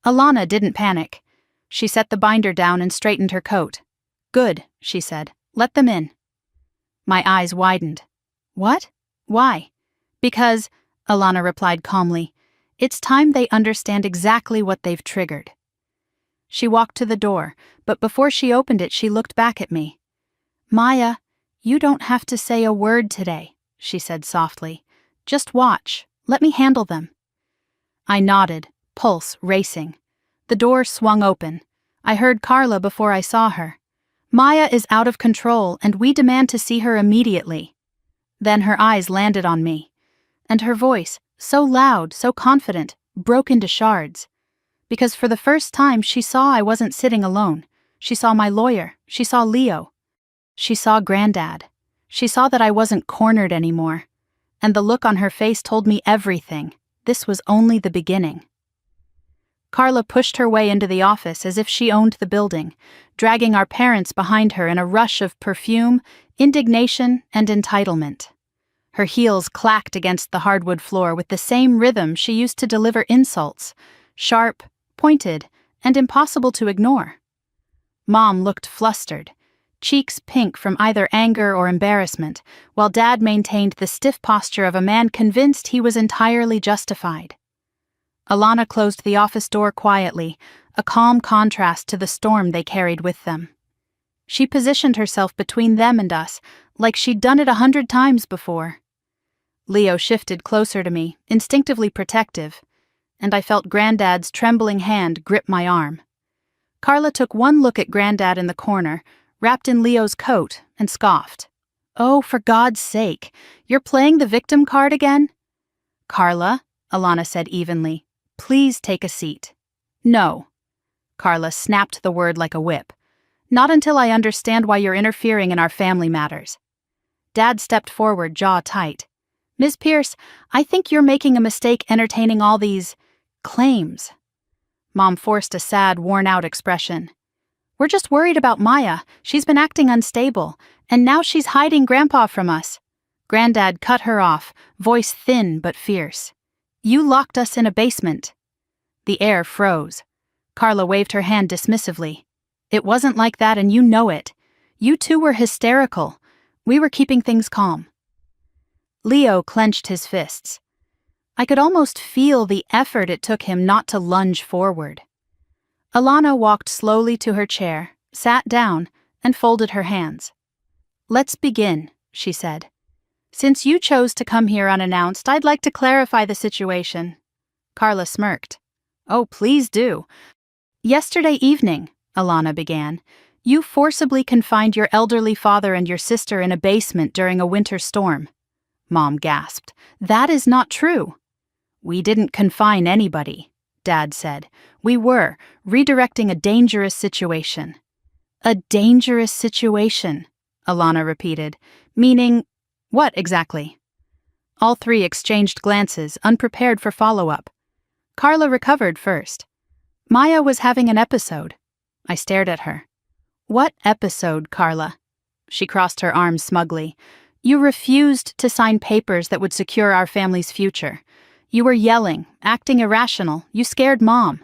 Alana didn't panic. She set the binder down and straightened her coat. Good, she said. Let them in. My eyes widened. What? Why? Because, Alana replied calmly, it's time they understand exactly what they've triggered. She walked to the door, but before she opened it, she looked back at me. Maya, you don't have to say a word today, she said softly. Just watch. Let me handle them. I nodded, pulse racing. The door swung open. I heard Carla before I saw her. Maya is out of control, and we demand to see her immediately. Then her eyes landed on me, and her voice, so loud, so confident, broke into shards. Because for the first time she saw I wasn't sitting alone. She saw my lawyer. She saw Leo. She saw Granddad. She saw that I wasn't cornered anymore. And the look on her face told me everything. This was only the beginning. Carla pushed her way into the office as if she owned the building, dragging our parents behind her in a rush of perfume, indignation, and entitlement. Her heels clacked against the hardwood floor with the same rhythm she used to deliver insults, sharp, pointed, and impossible to ignore. Mom looked flustered, cheeks pink from either anger or embarrassment, while Dad maintained the stiff posture of a man convinced he was entirely justified. Alana closed the office door quietly, a calm contrast to the storm they carried with them. She positioned herself between them and us, like she'd done it 100 times before. Leo shifted closer to me, instinctively protective, and I felt Granddad's trembling hand grip my arm. Carla took one look at Granddad in the corner, wrapped in Leo's coat, and scoffed. Oh, for God's sake, you're playing the victim card again? Carla, Alana said evenly, please take a seat. No. Carla snapped the word like a whip. Not until I understand why you're interfering in our family matters. Dad stepped forward, jaw tight. Ms. Pierce, I think you're making a mistake entertaining all these claims. Mom forced a sad, worn-out expression. We're just worried about Maya. She's been acting unstable, and now she's hiding Grandpa from us. Granddad cut her off, voice thin but fierce. You locked us in a basement. The air froze. Carla waved her hand dismissively. It wasn't like that, and you know it. You two were hysterical. We were keeping things calm. Leo clenched his fists. I could almost feel the effort it took him not to lunge forward. Alana walked slowly to her chair, sat down, and folded her hands. Let's begin, she said. Since you chose to come here unannounced, I'd like to clarify the situation. Carla smirked. Oh, please do. Yesterday evening, Alana began, you forcibly confined your elderly father and your sister in a basement during a winter storm. Mom gasped. That is not true. We didn't confine anybody, Dad said. We were redirecting a dangerous situation. A dangerous situation, Alana repeated. Meaning, what exactly? All three exchanged glances, unprepared for follow-up. Carla recovered first. Maya was having an episode. I stared at her. What episode, Carla? She crossed her arms smugly. You refused to sign papers that would secure our family's future. You were yelling, acting irrational. You scared Mom.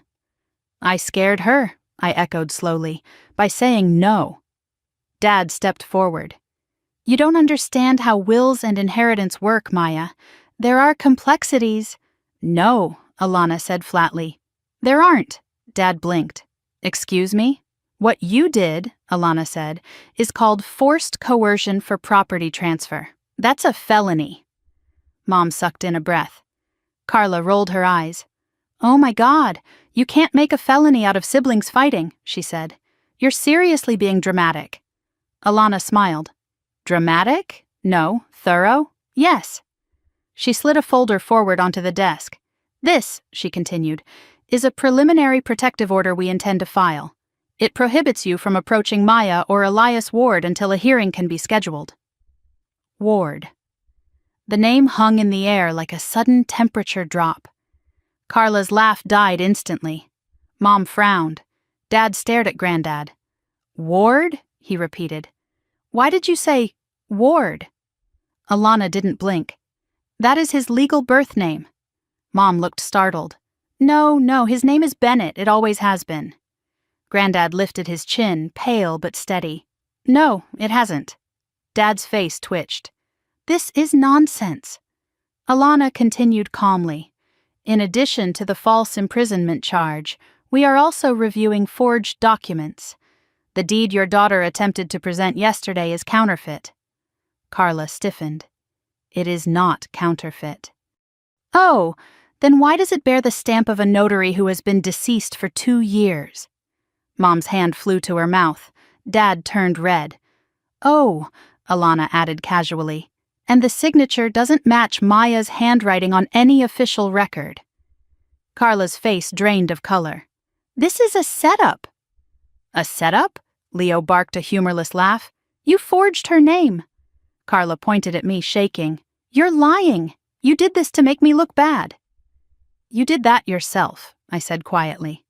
I scared her, I echoed slowly, by saying no. Dad stepped forward. You don't understand how wills and inheritance work, Maya. There are complexities. No, Alana said flatly. There aren't. Dad blinked. Excuse me? What you did, Alana said, is called forced coercion for property transfer. That's a felony. Mom sucked in a breath. Carla rolled her eyes. Oh my God, you can't make a felony out of siblings fighting, she said. You're seriously being dramatic. Alana smiled. Dramatic? No. Thorough? Yes. She slid a folder forward onto the desk. This, she continued, is a preliminary protective order we intend to file. It prohibits you from approaching Maya or Elias Ward until a hearing can be scheduled. Ward. The name hung in the air like a sudden temperature drop. Carla's laugh died instantly. Mom frowned. Dad stared at Granddad. Ward? He repeated. Why did you say Ward? Alana didn't blink. That is his legal birth name. Mom looked startled. No, his name is Bennett. It always has been. Granddad lifted his chin, pale but steady. No, it hasn't. Dad's face twitched. This is nonsense. Alana continued calmly. In addition to the false imprisonment charge, we are also reviewing forged documents. The deed your daughter attempted to present yesterday is counterfeit. Carla stiffened. It is not counterfeit. Oh, then why does it bear the stamp of a notary who has been deceased for 2 years? Mom's hand flew to her mouth. Dad turned red. Oh, Alana added casually, and the signature doesn't match Maya's handwriting on any official record. Carla's face drained of color. This is a setup. A setup? Leo barked a humorless laugh. You forged her name. Carla pointed at me, shaking. You're lying. You did this to make me look bad. You did that yourself, I said quietly.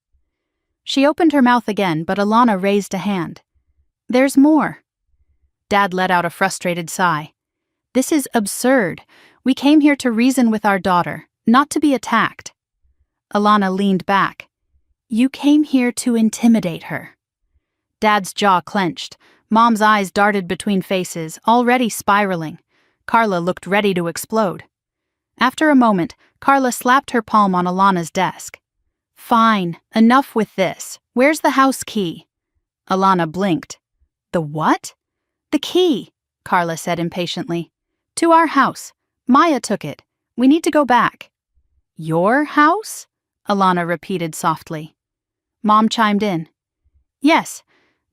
She opened her mouth again, but Alana raised a hand. There's more. Dad let out a frustrated sigh. This is absurd. We came here to reason with our daughter, not to be attacked. Alana leaned back. You came here to intimidate her. Dad's jaw clenched. Mom's eyes darted between faces, already spiraling. Carla looked ready to explode. After a moment, Carla slapped her palm on Alana's desk. Fine, enough with this. Where's the house key? Alana blinked. The what? The key, Carla said impatiently. To our house. Maya took it. We need to go back. Your house? Alana repeated softly. Mom chimed in. Yes,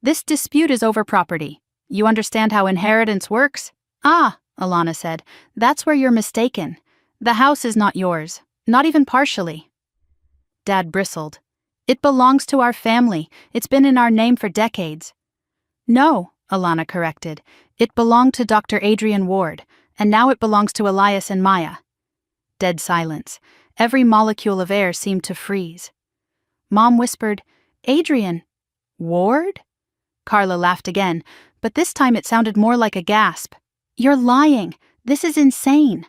this dispute is over property. You understand how inheritance works? Ah, Alana said, that's where you're mistaken. The house is not yours, not even partially. Dad bristled. It belongs to our family. It's been in our name for decades. No, Alana corrected. It belonged to Dr. Adrian Ward, and now it belongs to Elias and Maya. Dead silence. Every molecule of air seemed to freeze. Mom whispered, Adrian. Ward? Carla laughed again, but this time it sounded more like a gasp. You're lying. This is insane.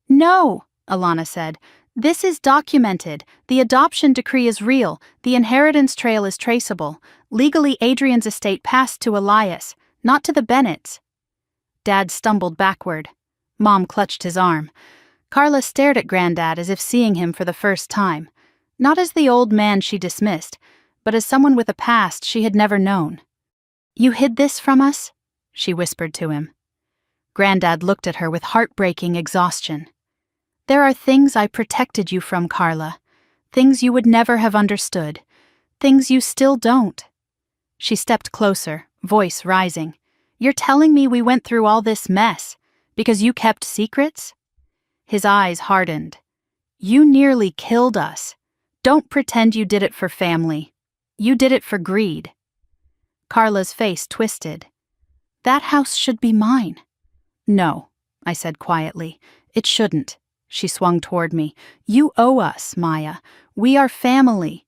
No, Alana said. This is documented. The adoption decree is real. The inheritance trail is traceable. Legally, Adrian's estate passed to Elias, not to the Bennetts. Dad stumbled backward. Mom clutched his arm. Carla stared at Granddad as if seeing him for the first time. Not as the old man she dismissed, but as someone with a past she had never known. You hid this from us? She whispered to him. Granddad looked at her with heartbreaking exhaustion. There are things I protected you from, Carla. Things you would never have understood. Things you still don't. She stepped closer, voice rising. You're telling me we went through all this mess because you kept secrets? His eyes hardened. You nearly killed us. Don't pretend you did it for family. You did it for greed. Carla's face twisted. That house should be mine. No, I said quietly. It shouldn't. She swung toward me. You owe us, Maya. We are family.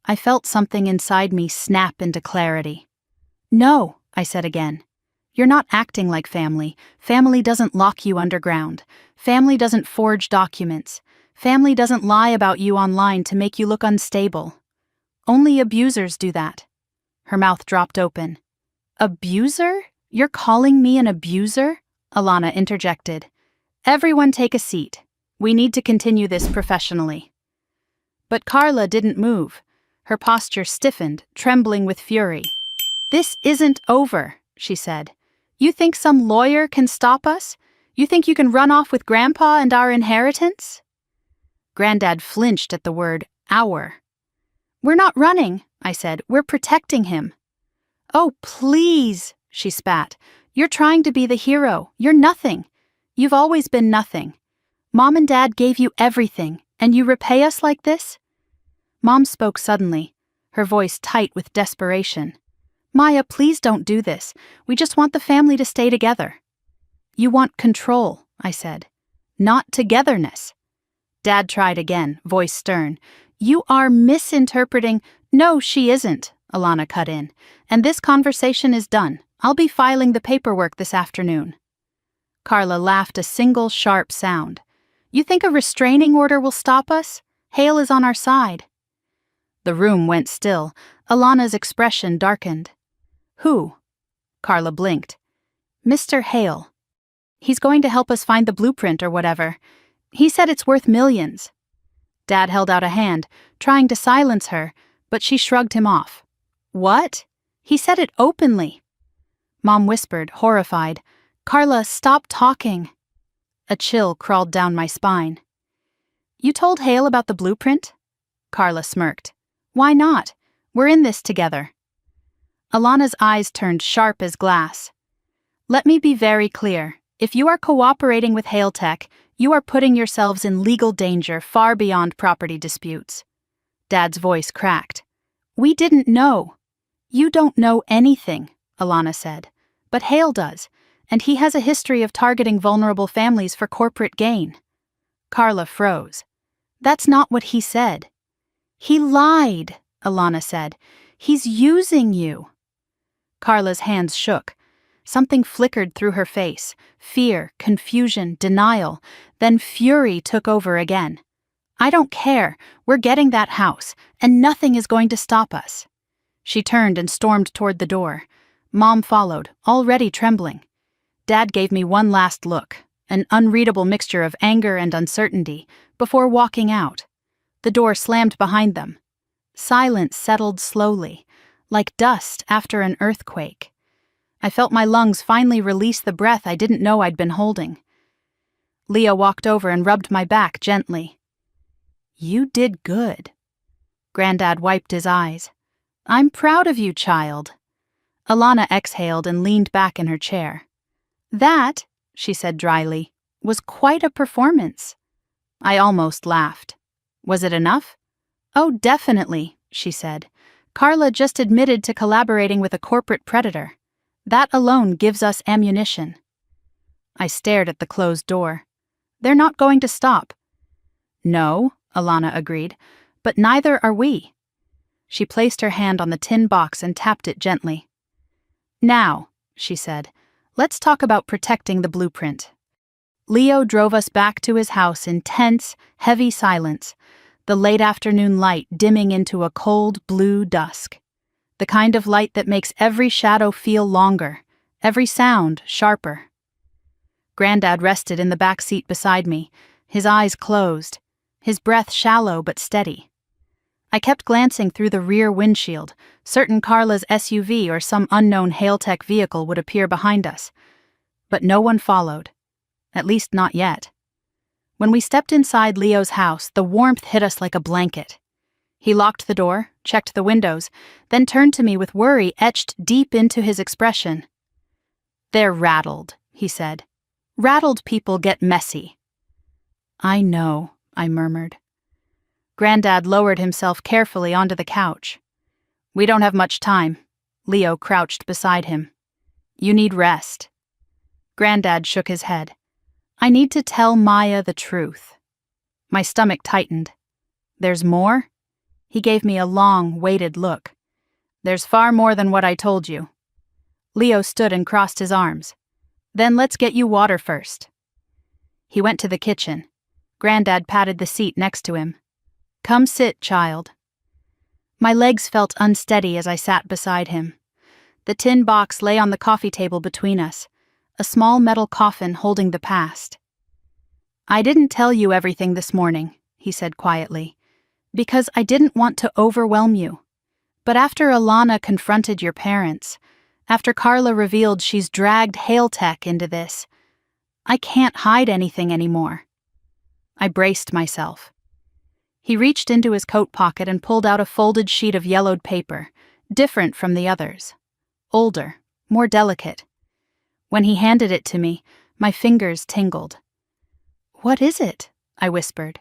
I felt something inside me snap into clarity. No, I said again. You're not acting like family. Family doesn't lock you underground. Family doesn't forge documents. Family doesn't lie about you online to make you look unstable. Only abusers do that. Her mouth dropped open. Abuser? You're calling me an abuser? Alana interjected. Everyone take a seat. We need to continue this professionally. But Carla didn't move. Her posture stiffened, trembling with fury. This isn't over, she said. You think some lawyer can stop us? You think you can run off with Grandpa and our inheritance? Granddad flinched at the word our. We're not running, I said. We're protecting him. Oh, please, she spat. You're trying to be the hero. You're nothing. You've always been nothing. Mom and Dad gave you everything, and you repay us like this? Mom spoke suddenly, her voice tight with desperation. Maya, please don't do this. We just want the family to stay together. You want control, I said. Not togetherness. Dad tried again, voice stern. You are misinterpreting. No, she isn't, Alana cut in. And this conversation is done. I'll be filing the paperwork this afternoon. Carla laughed a single sharp sound. You think a restraining order will stop us? Hale is on our side. The room went still. Alana's expression darkened. Who? Carla blinked. Mr. Hale. He's going to help us find the blueprint or whatever. He said it's worth millions. Dad held out a hand, trying to silence her, but she shrugged him off. What? He said it openly. Mom whispered, horrified. Carla, stop talking. A chill crawled down my spine. You told Hale about the blueprint? Carla smirked. Why not? We're in this together. Alana's eyes turned sharp as glass. Let me be very clear. If you are cooperating with Hale Tech, you are putting yourselves in legal danger far beyond property disputes. Dad's voice cracked. We didn't know. You don't know anything, Alana said. But Hale does, and he has a history of targeting vulnerable families for corporate gain. Carla froze. That's not what he said. He lied, Alana said. He's using you. Carla's hands shook. Something flickered through her face. Fear, confusion, denial. Then fury took over again. I don't care. We're getting that house, and nothing is going to stop us. She turned and stormed toward the door. Mom followed, already trembling. Dad gave me one last look, an unreadable mixture of anger and uncertainty, before walking out. The door slammed behind them. Silence settled slowly, like dust after an earthquake. I felt my lungs finally release the breath I didn't know I'd been holding. Leah walked over and rubbed my back gently. You did good. Granddad wiped his eyes. I'm proud of you, child. Alana exhaled and leaned back in her chair. That, she said dryly, was quite a performance. I almost laughed. Was it enough? Oh, definitely, she said. Carla just admitted to collaborating with a corporate predator. That alone gives us ammunition. I stared at the closed door. They're not going to stop. No, Alana agreed, but neither are we. She placed her hand on the tin box and tapped it gently. Now, she said, let's talk about protecting the blueprint. Leo drove us back to his house in tense, heavy silence, the late afternoon light dimming into a cold blue dusk. The kind of light that makes every shadow feel longer, every sound sharper. Granddad rested in the back seat beside me, his eyes closed, his breath shallow but steady. I kept glancing through the rear windshield, certain Carla's SUV or some unknown Hale-Tech vehicle would appear behind us. But no one followed. At least not yet. When we stepped inside Leo's house, the warmth hit us like a blanket. He locked the door, checked the windows, then turned to me with worry etched deep into his expression. They're rattled, he said. Rattled people get messy. I know, I murmured. Granddad lowered himself carefully onto the couch. We don't have much time. Leo crouched beside him. You need rest. Granddad shook his head. I need to tell Maya the truth. My stomach tightened. There's more? He gave me a long, weighted look. There's far more than what I told you. Leo stood and crossed his arms. Then let's get you water first. He went to the kitchen. Granddad patted the seat next to him. Come sit, child. My legs felt unsteady as I sat beside him. The tin box lay on the coffee table between us, a small metal coffin holding the past. "I didn't tell you everything this morning," he said quietly, "because I didn't want to overwhelm you. But after Alana confronted your parents, after Carla revealed she's dragged Hail Tech into this, I can't hide anything anymore." I braced myself. He reached into his coat pocket and pulled out a folded sheet of yellowed paper, different from the others. Older, more delicate. When he handed it to me, my fingers tingled. "What is it?" I whispered.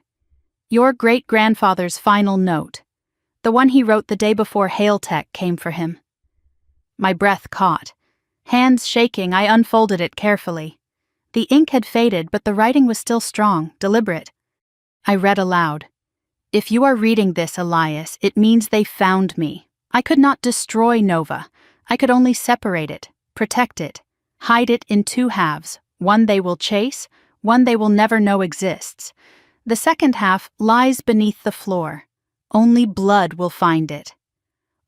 "Your great-grandfather's final note. The one he wrote the day before Hail Tech came for him." My breath caught. Hands shaking, I unfolded it carefully. The ink had faded, but the writing was still strong, deliberate. I read aloud. "If you are reading this, Elias, it means they found me. I could not destroy Nova. I could only separate it, protect it, hide it in two halves. One they will chase, one they will never know exists. The second half lies beneath the floor. Only blood will find it."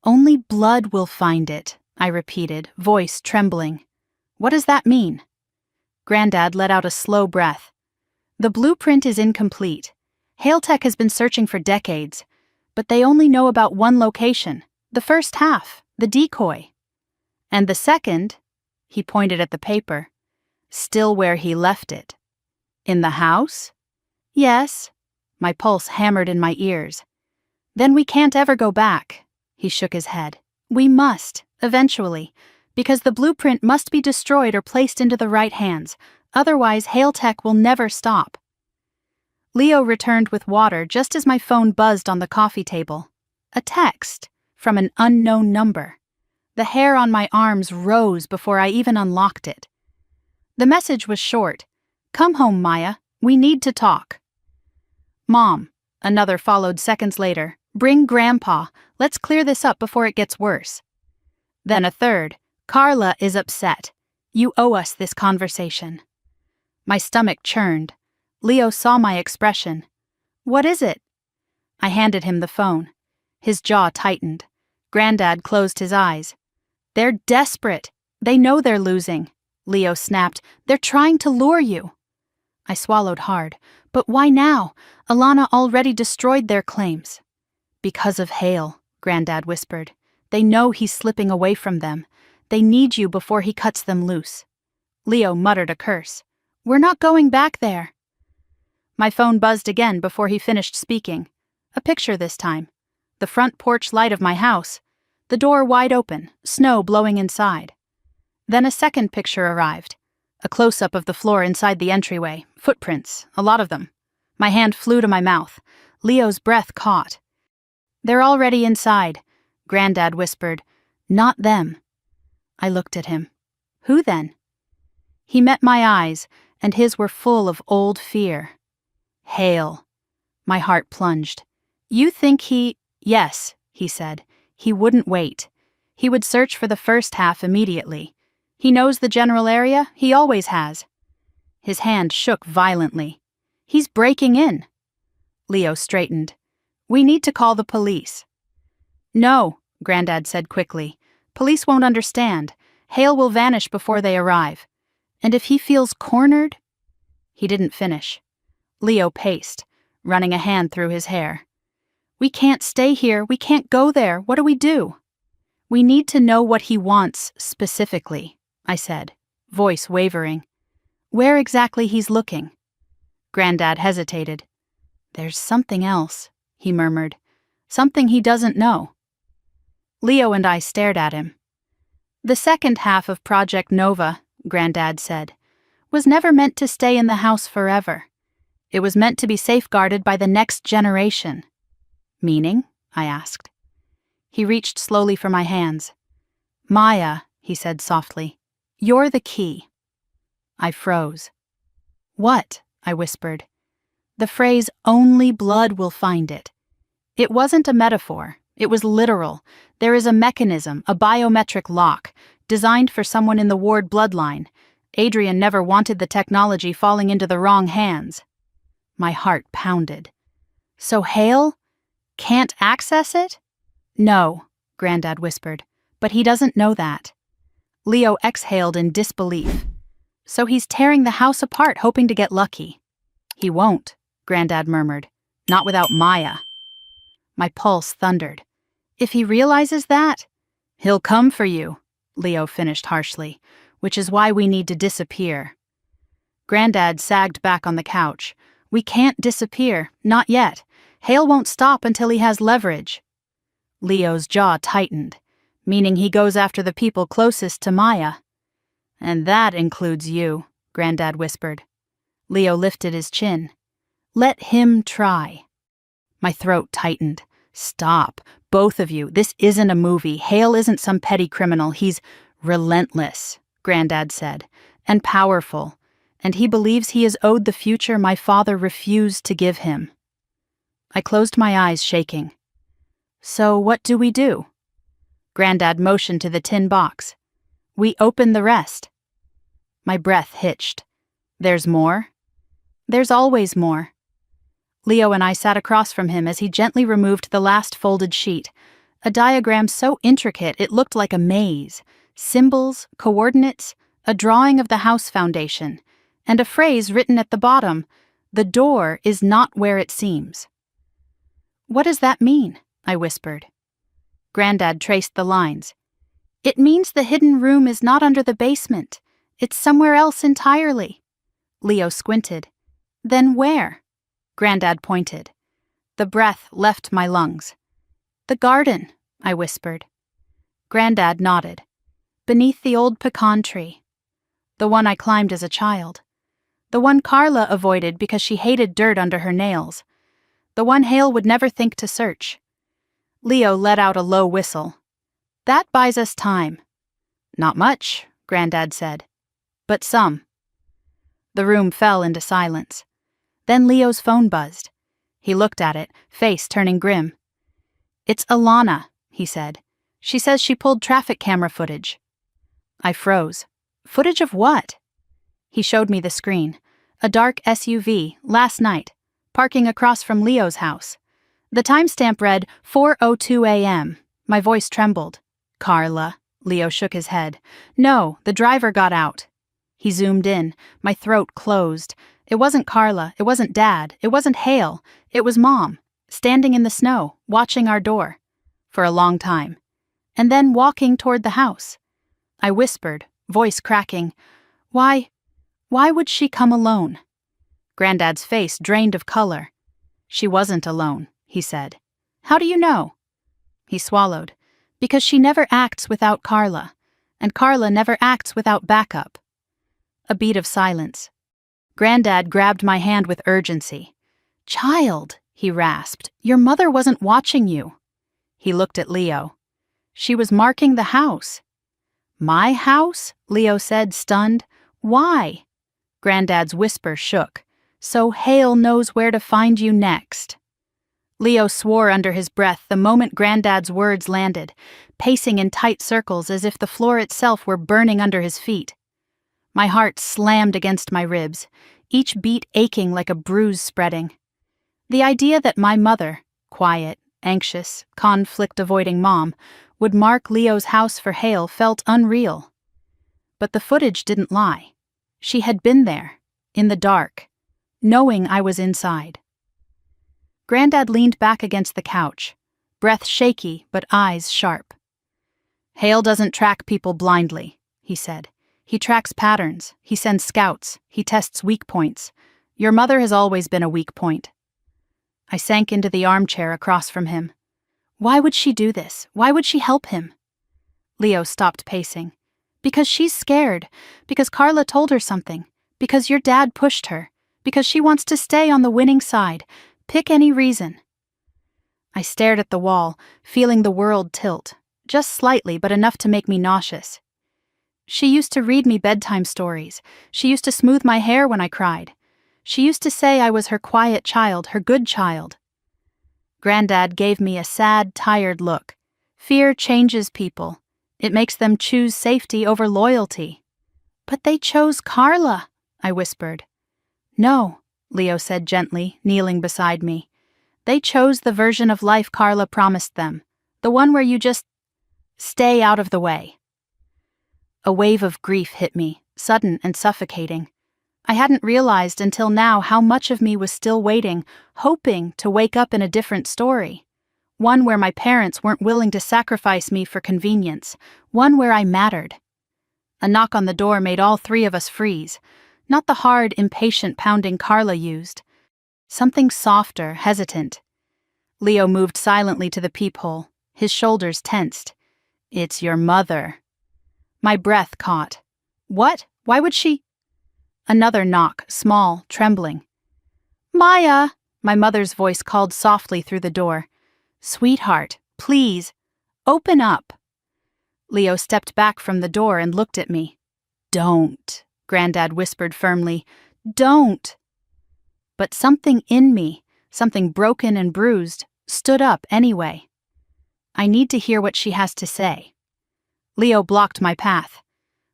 "Only blood will find it," I repeated, voice trembling. "What does that mean?" Granddad let out a slow breath. "The blueprint is incomplete. Hail Tech has been searching for decades, but they only know about one location, the first half, the decoy. And the second," he pointed at the paper, "still where he left it." "In the house?" "Yes." My pulse hammered in my ears. "Then we can't ever go back." He shook his head. "We must, eventually, because the blueprint must be destroyed or placed into the right hands, otherwise Hail Tech will never stop." Leo returned with water just as my phone buzzed on the coffee table. A text from an unknown number. The hair on my arms rose before I even unlocked it. The message was short. "Come home, Maya. We need to talk." "Mom," another followed seconds later. "Bring Grandpa. Let's clear this up before it gets worse." Then a third. "Carla is upset. You owe us this conversation." My stomach churned. Leo saw my expression. "What is it?" I handed him the phone. His jaw tightened. Granddad closed his eyes. "They're desperate. They know they're losing." Leo snapped. "They're trying to lure you." I swallowed hard. "But why now? Alana already destroyed their claims." "Because of Hale," Granddad whispered. "They know he's slipping away from them. They need you before he cuts them loose." Leo muttered a curse. "We're not going back there." My phone buzzed again before he finished speaking. A picture this time. The front porch light of my house. The door wide open, snow blowing inside. Then a second picture arrived. A close-up of the floor inside the entryway. Footprints, a lot of them. My hand flew to my mouth. Leo's breath caught. "They're already inside," Granddad whispered. "Not them." I looked at him. "Who then?" He met my eyes, and his were full of old fear. "Hale." My heart plunged. "You think he—" "Yes," he said. "He wouldn't wait. He would search for the first half immediately. He knows the general area, he always has." His hand shook violently. "He's breaking in." Leo straightened. "We need to call the police." "No," Granddad said quickly. "Police won't understand. Hale will vanish before they arrive. And if he feels cornered—" He didn't finish. Leo paced, running a hand through his hair. "We can't stay here. We can't go there. What do we do?" "We need to know what he wants specifically," I said, voice wavering. "Where exactly he's looking." Granddad hesitated. "There's something else," he murmured. "Something he doesn't know." Leo and I stared at him. "The second half of Project Nova," Granddad said, "was never meant to stay in the house forever. It was meant to be safeguarded by the next generation." "Meaning?" I asked. He reached slowly for my hands. "Maya," he said softly, "you're the key." I froze. "What?" I whispered. "The phrase, 'only blood will find it.' It wasn't a metaphor. It was literal. There is a mechanism, a biometric lock, designed for someone in the Ward bloodline. Adrian never wanted the technology falling into the wrong hands." My heart pounded. "So Hale can't access it?" No, Granddad whispered, but he doesn't know that. Leo exhaled in disbelief. So he's tearing the house apart hoping to get lucky. He won't, Granddad murmured. Not without Maya. My pulse thundered. If he realizes that, he'll come for you, Leo finished harshly, which is why we need to disappear. Granddad sagged back on the couch. We can't disappear, not yet. Hale won't stop until he has leverage. Leo's jaw tightened, meaning he goes after the people closest to Maya. And that includes you, Granddad whispered. Leo lifted his chin. Let him try. My throat tightened. Stop, both of you. This isn't a movie. Hale isn't some petty criminal. He's relentless, Granddad said, and powerful, and he believes he is owed the future my father refused to give him. I closed my eyes, shaking. So what do we do? Granddad motioned to the tin box. We open the rest. My breath hitched. There's more? There's always more. Leo and I sat across from him as he gently removed the last folded sheet, a diagram so intricate it looked like a maze, symbols, coordinates, a drawing of the house foundation, and a phrase written at the bottom, "The door is not where it seems." What does that mean? I whispered. Granddad traced the lines. It means the hidden room is not under the basement. It's somewhere else entirely. Leo squinted. Then where? Granddad pointed. The breath left my lungs. The garden, I whispered. Granddad nodded. Beneath the old pecan tree. The one I climbed as a child. The one Carla avoided because she hated dirt under her nails. The one Hale would never think to search. Leo let out a low whistle. That buys us time. Not much, Granddad said. But some. The room fell into silence. Then Leo's phone buzzed. He looked at it, face turning grim. It's Alana, he said. She says she pulled traffic camera footage. I froze. Footage of what? He showed me the screen. A dark SUV, last night, parking across from Leo's house. The timestamp read 4:02 a.m. My voice trembled. Carla. Leo shook his head. No, the driver got out. He zoomed in. My throat closed. It wasn't Carla. It wasn't Dad. It wasn't Hale. It was Mom, standing in the snow, watching our door. For a long time. And then walking toward the house. I whispered, voice cracking. Why would she come alone? Granddad's face drained of color. She wasn't alone, he said. How do you know? He swallowed. Because she never acts without Carla, and Carla never acts without backup. A beat of silence. Granddad grabbed my hand with urgency. Child, he rasped, your mother wasn't watching you. He looked at Leo. She was marking the house. My house? Leo said, stunned. Why? Granddad's whisper shook. So Hale knows where to find you next. Leo swore under his breath the moment Granddad's words landed, pacing in tight circles as if the floor itself were burning under his feet. My heart slammed against my ribs, each beat aching like a bruise spreading. The idea that my mother, quiet, anxious, conflict-avoiding mom, would mark Leo's house for Hale felt unreal. But the footage didn't lie. She had been there, in the dark, knowing I was inside. Granddad leaned back against the couch, breath shaky but eyes sharp. Hale doesn't track people blindly, he said. He tracks patterns, he sends scouts, he tests weak points. Your mother has always been a weak point. I sank into the armchair across from him. Why would she do this? Why would she help him? Leo stopped pacing. Because she's scared, because Carla told her something, because your dad pushed her, because she wants to stay on the winning side. Pick any reason. I stared at the wall, feeling the world tilt, just slightly but enough to make me nauseous. She used to read me bedtime stories. She used to smooth my hair when I cried. She used to say I was her quiet child, her good child. Granddad gave me a sad, tired look. Fear changes people. It makes them choose safety over loyalty. But they chose Carla, I whispered. No, Leo said gently, kneeling beside me. They chose the version of life Carla promised them, The one where you just stay out of the way. A wave of grief hit me, sudden and suffocating. I hadn't realized until now how much of me was still waiting, hoping to wake up in a different story. One where my parents weren't willing to sacrifice me for convenience. One where I mattered. A knock on the door made all three of us freeze. Not the hard, impatient pounding Carla used. Something softer, hesitant. Leo moved silently to the peephole, his shoulders tensed. "It's your mother." My breath caught. "What? Why would she?" Another knock, small, trembling. "Maya!" My mother's voice called softly through the door. "Sweetheart, please, open up." Leo stepped back from the door and looked at me. "Don't," Granddad whispered firmly. "Don't." But something in me, something broken and bruised, stood up anyway. "I need to hear what she has to say." Leo blocked my path.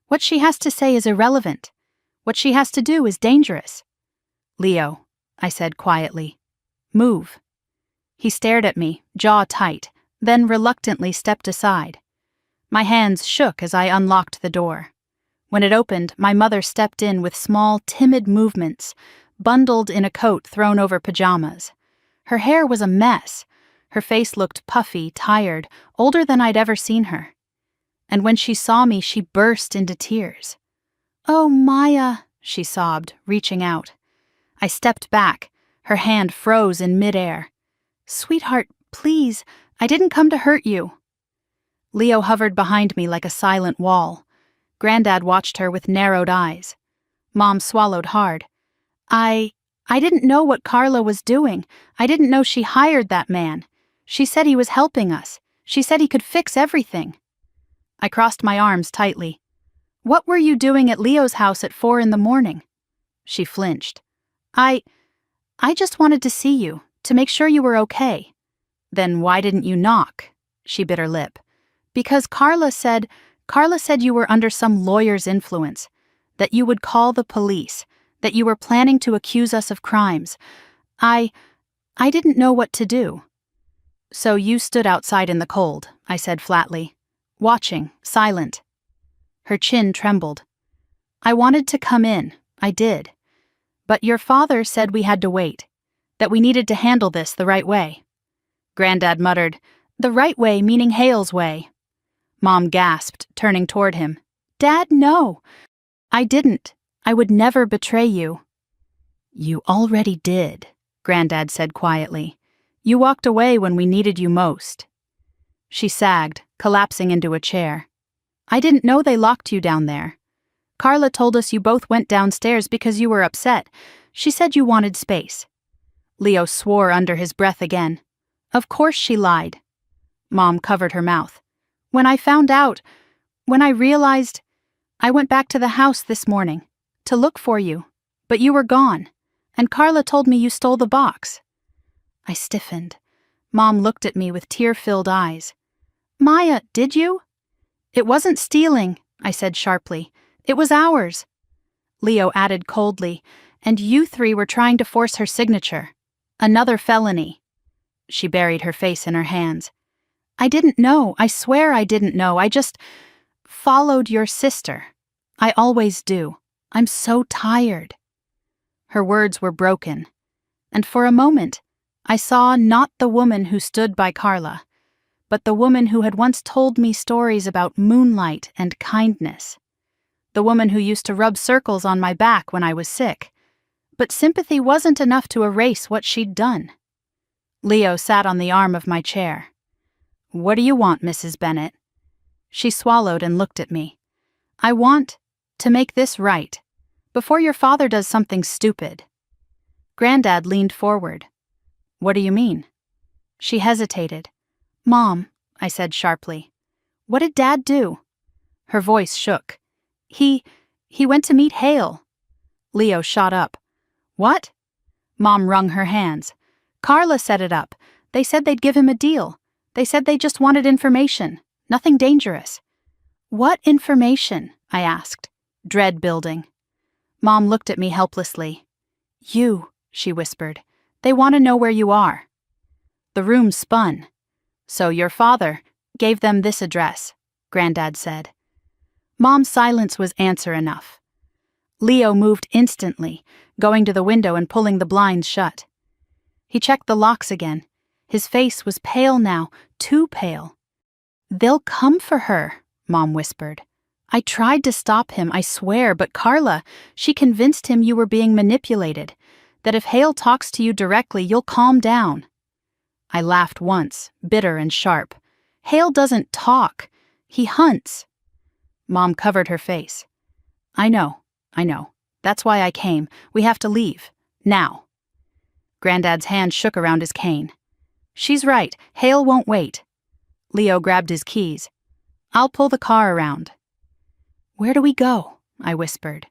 "What she has to say is irrelevant. What she has to do is dangerous." "Leo," I said quietly, "move." He stared at me, jaw tight, then reluctantly stepped aside. My hands shook as I unlocked the door. When it opened, my mother stepped in with small, timid movements, bundled in a coat thrown over pajamas. Her hair was a mess. Her face looked puffy, tired, older than I'd ever seen her. And when she saw me, she burst into tears. "Oh, Maya," she sobbed, reaching out. I stepped back. Her hand froze in midair. "Sweetheart, please, I didn't come to hurt you." Leo hovered behind me like a silent wall. Granddad watched her with narrowed eyes. Mom swallowed hard. I didn't know what Carla was doing. I didn't know she hired that man. She said he was helping us. She said he could fix everything." I crossed my arms tightly. "What were you doing at Leo's house at 4 a.m? She flinched. I just wanted to see you, to make sure you were okay." "Then why didn't you knock?" She bit her lip. "Because Carla said you were under some lawyer's influence, that you would call the police, that you were planning to accuse us of crimes. I didn't know what to do." "So you stood outside in the cold," I said flatly, watching, silent. Her chin trembled. "I wanted to come in, I did. But your father said we had to wait, that we needed to handle this the right way." Granddad muttered, "The right way meaning Hale's way." Mom gasped, turning toward him. "Dad, no. I didn't. I would never betray you." "You already did," Granddad said quietly. "You walked away when we needed you most." She sagged, collapsing into a chair. "I didn't know they locked you down there. Carla told us you both went downstairs because you were upset. She said you wanted space." Leo swore under his breath again. "Of course she lied." Mom covered her mouth. When I realized, I went back to the house this morning to look for you, but you were gone, and Carla told me you stole the box." I stiffened. Mom looked at me with tear-filled eyes. "Maya, did you?" "It wasn't stealing," I said sharply. "It was ours." Leo added coldly, "And you three were trying to force her signature. Another felony." She buried her face in her hands. "I didn't know. I swear I didn't know. I just followed your sister. I always do. I'm so tired." Her words were broken, and for a moment, I saw not the woman who stood by Carla, but the woman who had once told me stories about moonlight and kindness. The woman who used to rub circles on my back when I was sick. But sympathy wasn't enough to erase what she'd done. Leo sat on the arm of my chair. "What do you want, Mrs. Bennet?" She swallowed and looked at me. "I want to make this right, before your father does something stupid." Granddad leaned forward. "What do you mean?" She hesitated. "Mom," I said sharply, "what did Dad do?" Her voice shook. He went to meet Hale." Leo shot up. "What?" Mom wrung her hands. "Carla set it up. They said they'd give him a deal. They said they just wanted information. Nothing dangerous." "What information?" I asked, dread building. Mom looked at me helplessly. "You," she whispered. "They want to know where you are." The room spun. "So your father gave them this address," Granddad said. Mom's silence was answer enough. Leo moved instantly, going to the window and pulling the blinds shut. He checked the locks again. His face was pale now, too pale. "They'll come for her," Mom whispered. "I tried to stop him, I swear, but Carla, she convinced him you were being manipulated, that if Hale talks to you directly, you'll calm down." I laughed once, bitter and sharp. "Hale doesn't talk. He hunts." Mom covered her face. I know. That's why I came. We have to leave. Now." Granddad's hand shook around his cane. "She's right. Hale won't wait." Leo grabbed his keys. "I'll pull the car around." "Where do we go?" I whispered.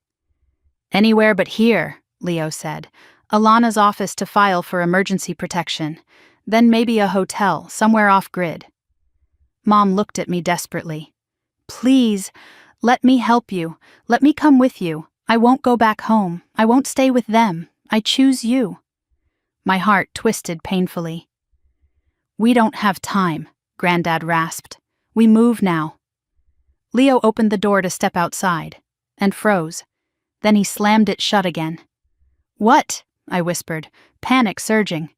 "Anywhere but here," Leo said. "Alana's office to file for emergency protection. Then maybe a hotel, somewhere off-grid." Mom looked at me desperately. "Please, let me help you. Let me come with you. I won't go back home. I won't stay with them. I choose you." My heart twisted painfully. "We don't have time," Granddad rasped. "We move now." Leo opened the door to step outside, and froze. Then he slammed it shut again. "What?" I whispered, panic surging.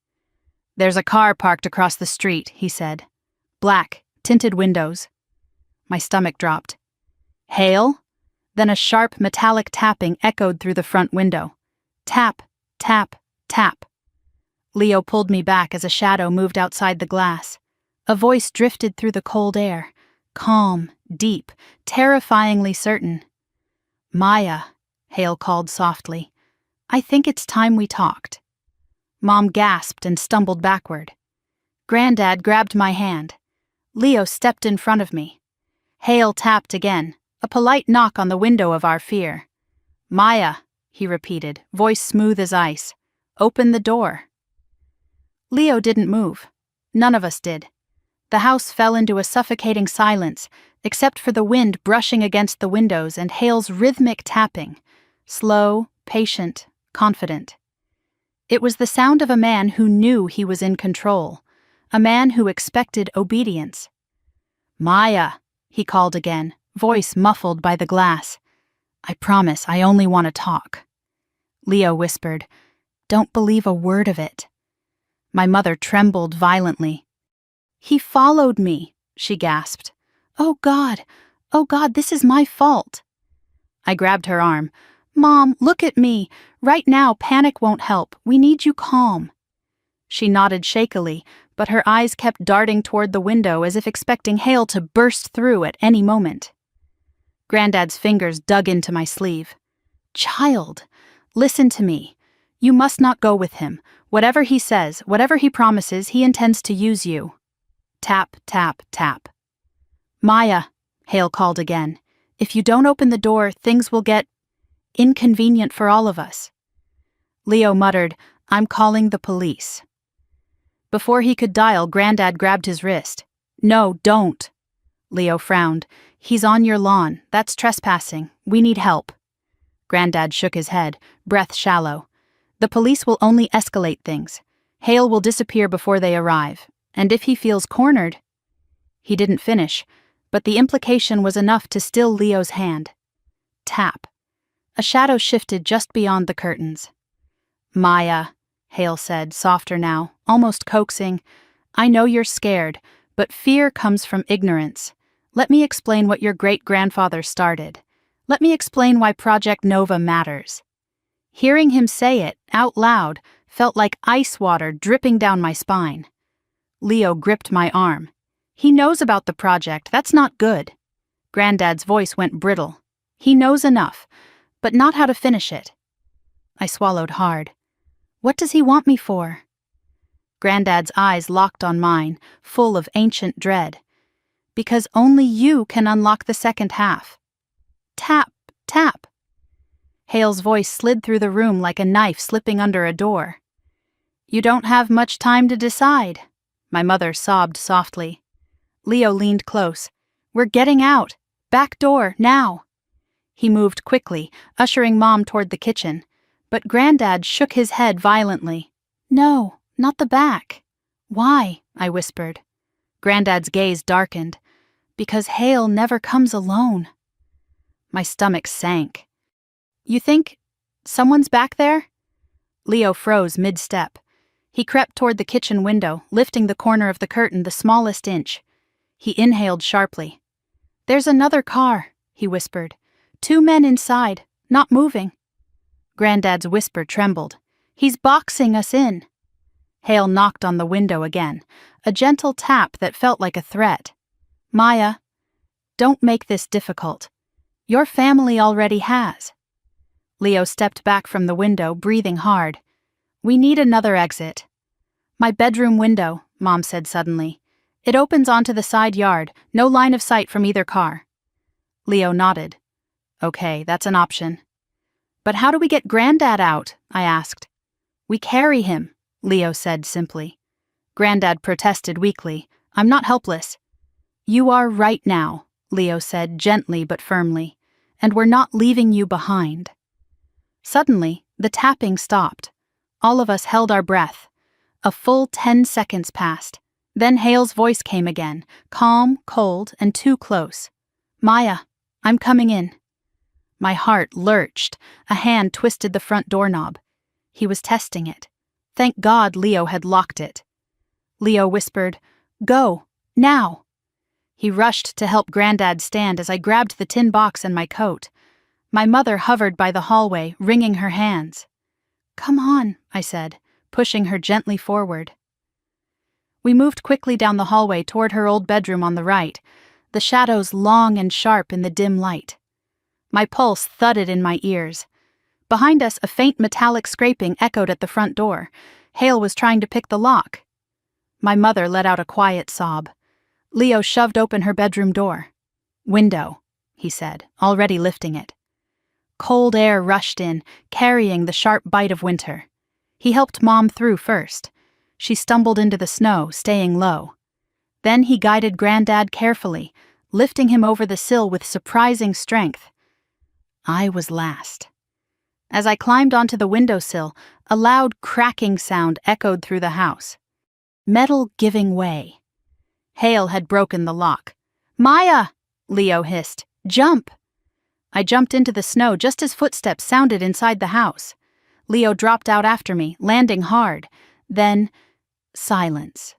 "There's a car parked across the street," he said. "Black, tinted windows." My stomach dropped. "Hale?" Then a sharp metallic tapping echoed through the front window. Tap, tap, tap. Leo pulled me back as a shadow moved outside the glass. A voice drifted through the cold air, calm, deep, terrifyingly certain. "Maya," Hale called softly. "I think it's time we talked." Mom gasped and stumbled backward. Granddad grabbed my hand. Leo stepped in front of me. Hale tapped again, a polite knock on the window of our fear. "Maya," he repeated, voice smooth as ice. "Open the door." Leo didn't move. None of us did. The house fell into a suffocating silence, except for the wind brushing against the windows and Hale's rhythmic tapping, slow, patient, confident. It was the sound of a man who knew he was in control, a man who expected obedience. "Maya," he called again, voice muffled by the glass. "I promise I only want to talk." Leo whispered, "Don't believe a word of it." My mother trembled violently. "He followed me," she gasped. Oh God, this is my fault." I grabbed her arm. "Mom, look at me. Right now, panic won't help. We need you calm." She nodded shakily, but her eyes kept darting toward the window as if expecting Hale to burst through at any moment. Granddad's fingers dug into my sleeve. "Child, listen to me. You must not go with him. Whatever he says, whatever he promises, he intends to use you." Tap, tap, tap. "Maya," Hale called again. "If you don't open the door, things will get inconvenient for all of us." Leo muttered, "I'm calling the police." Before he could dial, Granddad grabbed his wrist. "No, don't." Leo frowned. "He's on your lawn. That's trespassing. We need help." Granddad shook his head, breath shallow. "The police will only escalate things. Hale will disappear before they arrive. And if he feels cornered—" He didn't finish, but the implication was enough to still Leo's hand. Tap. A shadow shifted just beyond the curtains. "Maya," Hale said, softer now, almost coaxing, "I know you're scared, but fear comes from ignorance. Let me explain what your great-grandfather started. Let me explain why Project Nova matters." Hearing him say it, out loud, felt like ice water dripping down my spine. Leo gripped my arm. "He knows about the project. That's not good." Granddad's voice went brittle. "He knows enough, but not how to finish it." I swallowed hard. "What does he want me for?" Granddad's eyes locked on mine, full of ancient dread. "Because only you can unlock the second half." Tap, tap. Hale's voice slid through the room like a knife slipping under a door. "You don't have much time to decide." My mother sobbed softly. Leo leaned close. "We're getting out. Back door, now." He moved quickly, ushering Mom toward the kitchen, but Granddad shook his head violently. "No, not the back." "Why?" I whispered. Granddad's gaze darkened. Because Hale never comes alone. My stomach sank. You think someone's back there? Leo froze mid-step. He crept toward the kitchen window, lifting the corner of the curtain the smallest inch. He inhaled sharply. There's another car, he whispered. 2 men inside, not moving. Granddad's whisper trembled. He's boxing us in. Hale knocked on the window again, a gentle tap that felt like a threat. Maya, don't make this difficult. Your family already has. Leo stepped back from the window, breathing hard. We need another exit. My bedroom window, Mom said suddenly. It opens onto the side yard, no line of sight from either car. Leo nodded. Okay, that's an option. But how do we get Granddad out? I asked. We carry him, Leo said simply. Granddad protested weakly. I'm not helpless. You are right now, Leo said gently but firmly, and we're not leaving you behind. Suddenly, the tapping stopped. All of us held our breath. A full 10 seconds passed. Then Hale's voice came again, calm, cold, and too close. Maya, I'm coming in. My heart lurched. A hand twisted the front doorknob. He was testing it. Thank God Leo had locked it. Leo whispered, Go, now. He rushed to help Granddad stand as I grabbed the tin box and my coat. My mother hovered by the hallway, wringing her hands. Come on, I said, pushing her gently forward. We moved quickly down the hallway toward her old bedroom on the right, the shadows long and sharp in the dim light. My pulse thudded in my ears. Behind us, a faint metallic scraping echoed at the front door. Hale was trying to pick the lock. My mother let out a quiet sob. Leo shoved open her bedroom door. Window, he said, already lifting it. Cold air rushed in, carrying the sharp bite of winter. He helped Mom through first. She stumbled into the snow, staying low. Then he guided Granddad carefully, lifting him over the sill with surprising strength. I was last. As I climbed onto the windowsill, a loud cracking sound echoed through the house. Metal giving way. Hale had broken the lock. Maya! Leo hissed. Jump! I jumped into the snow just as footsteps sounded inside the house. Leo dropped out after me, landing hard. Then, silence.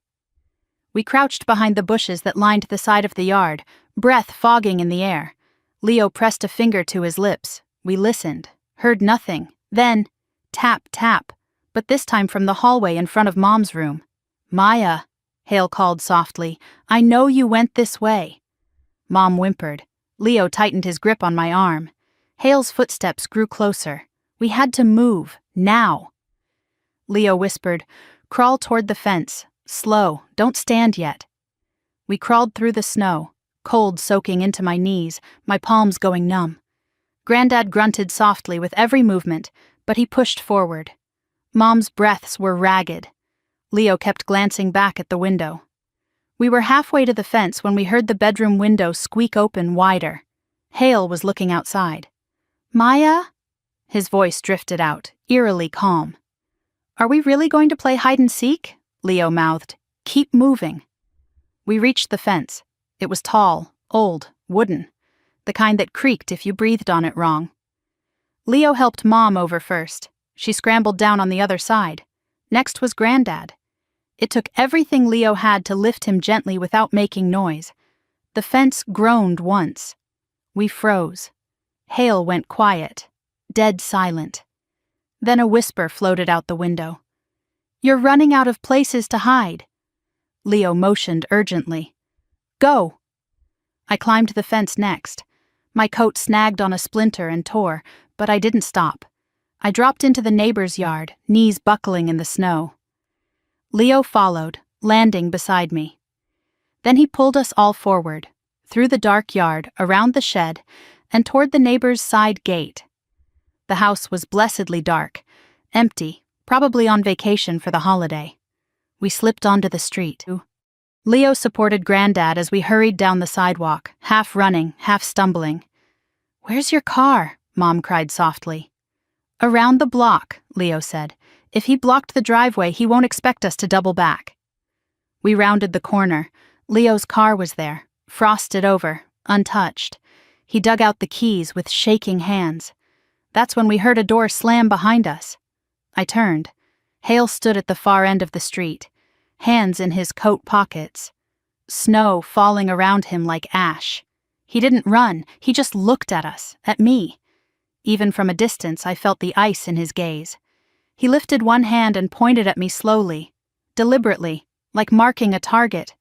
We crouched behind the bushes that lined the side of the yard, breath fogging in the air. Leo pressed a finger to his lips. We listened, heard nothing. Then, tap, tap, but this time from the hallway in front of Mom's room. Maya, Hale called softly, I know you went this way. Mom whimpered. Leo tightened his grip on my arm. Hale's footsteps grew closer. We had to move, now. Leo whispered, Crawl toward the fence. Slow, don't stand yet. We crawled through the snow, cold soaking into my knees, my palms going numb. Granddad grunted softly with every movement, but he pushed forward. Mom's breaths were ragged. Leo kept glancing back at the window. We were halfway to the fence when we heard the bedroom window squeak open wider. Hale was looking outside. Maya? His voice drifted out, eerily calm. Are we really going to play hide-and-seek? Leo mouthed. Keep moving. We reached the fence. It was tall, old, wooden, the kind that creaked if you breathed on it wrong. Leo helped Mom over first. She scrambled down on the other side. Next was Granddad. It took everything Leo had to lift him gently without making noise. The fence groaned once. We froze. Hale went quiet, dead silent. Then a whisper floated out the window. You're running out of places to hide. Leo motioned urgently. Go! I climbed the fence next. My coat snagged on a splinter and tore, but I didn't stop. I dropped into the neighbor's yard, knees buckling in the snow. Leo followed, landing beside me. Then he pulled us all forward, through the dark yard, around the shed, and toward the neighbor's side gate. The house was blessedly dark, empty, probably on vacation for the holiday. We slipped onto the street. Leo supported Granddad as we hurried down the sidewalk, half running, half stumbling. Where's your car? Mom cried softly. Around the block, Leo said. If he blocked the driveway, he won't expect us to double back. We rounded the corner. Leo's car was there, frosted over, untouched. He dug out the keys with shaking hands. That's when we heard a door slam behind us. I turned. Hale stood at the far end of the street, hands in his coat pockets. Snow falling around him like ash. He didn't run, he just looked at us, at me. Even from a distance, I felt the ice in his gaze. He lifted one hand and pointed at me slowly, deliberately, like marking a target.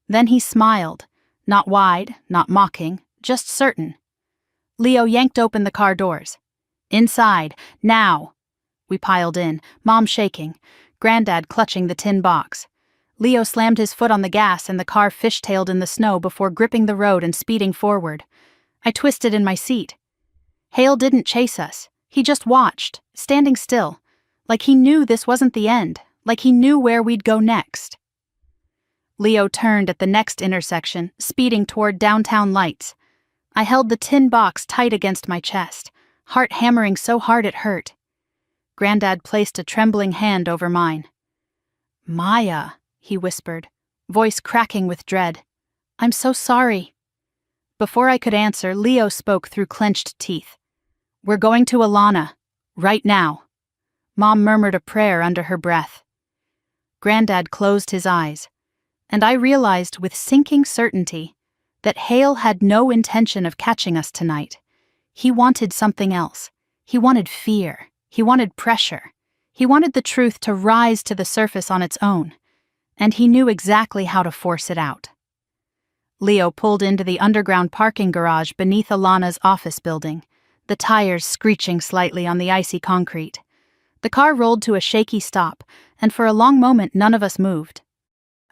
Then he smiled, not wide, not mocking, just certain. Leo yanked open the car doors. Inside, now. We piled in, Mom shaking, Granddad clutching the tin box. Leo slammed his foot on the gas and the car fishtailed in the snow before gripping the road and speeding forward. I twisted in my seat. Hale didn't chase us. He just watched, standing still, like he knew this wasn't the end, like he knew where we'd go next. Leo turned at the next intersection, speeding toward downtown lights. I held the tin box tight against my chest, heart hammering so hard it hurt. Granddad placed a trembling hand over mine. "Maya," he whispered, voice cracking with dread. "I'm so sorry." Before I could answer, Leo spoke through clenched teeth. "We're going to Alana, right now." Mom murmured a prayer under her breath. Granddad closed his eyes, and I realized with sinking certainty that Hale had no intention of catching us tonight. He wanted something else. He wanted fear. He wanted pressure. He wanted the truth to rise to the surface on its own, and he knew exactly how to force it out. Leo pulled into the underground parking garage beneath Alana's office building, the tires screeching slightly on the icy concrete. The car rolled to a shaky stop, and for a long moment none of us moved.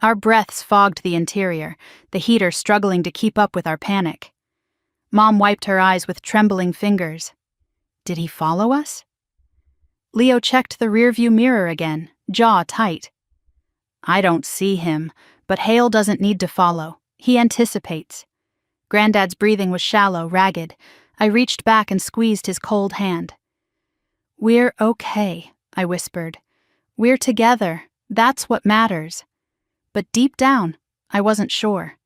Our breaths fogged the interior, the heater struggling to keep up with our panic. Mom wiped her eyes with trembling fingers. Did he follow us? Leo checked the rearview mirror again, jaw tight. I don't see him, but Hale doesn't need to follow. He anticipates. Granddad's breathing was shallow, ragged. I reached back and squeezed his cold hand. We're okay, I whispered. We're together. That's what matters. But deep down, I wasn't sure.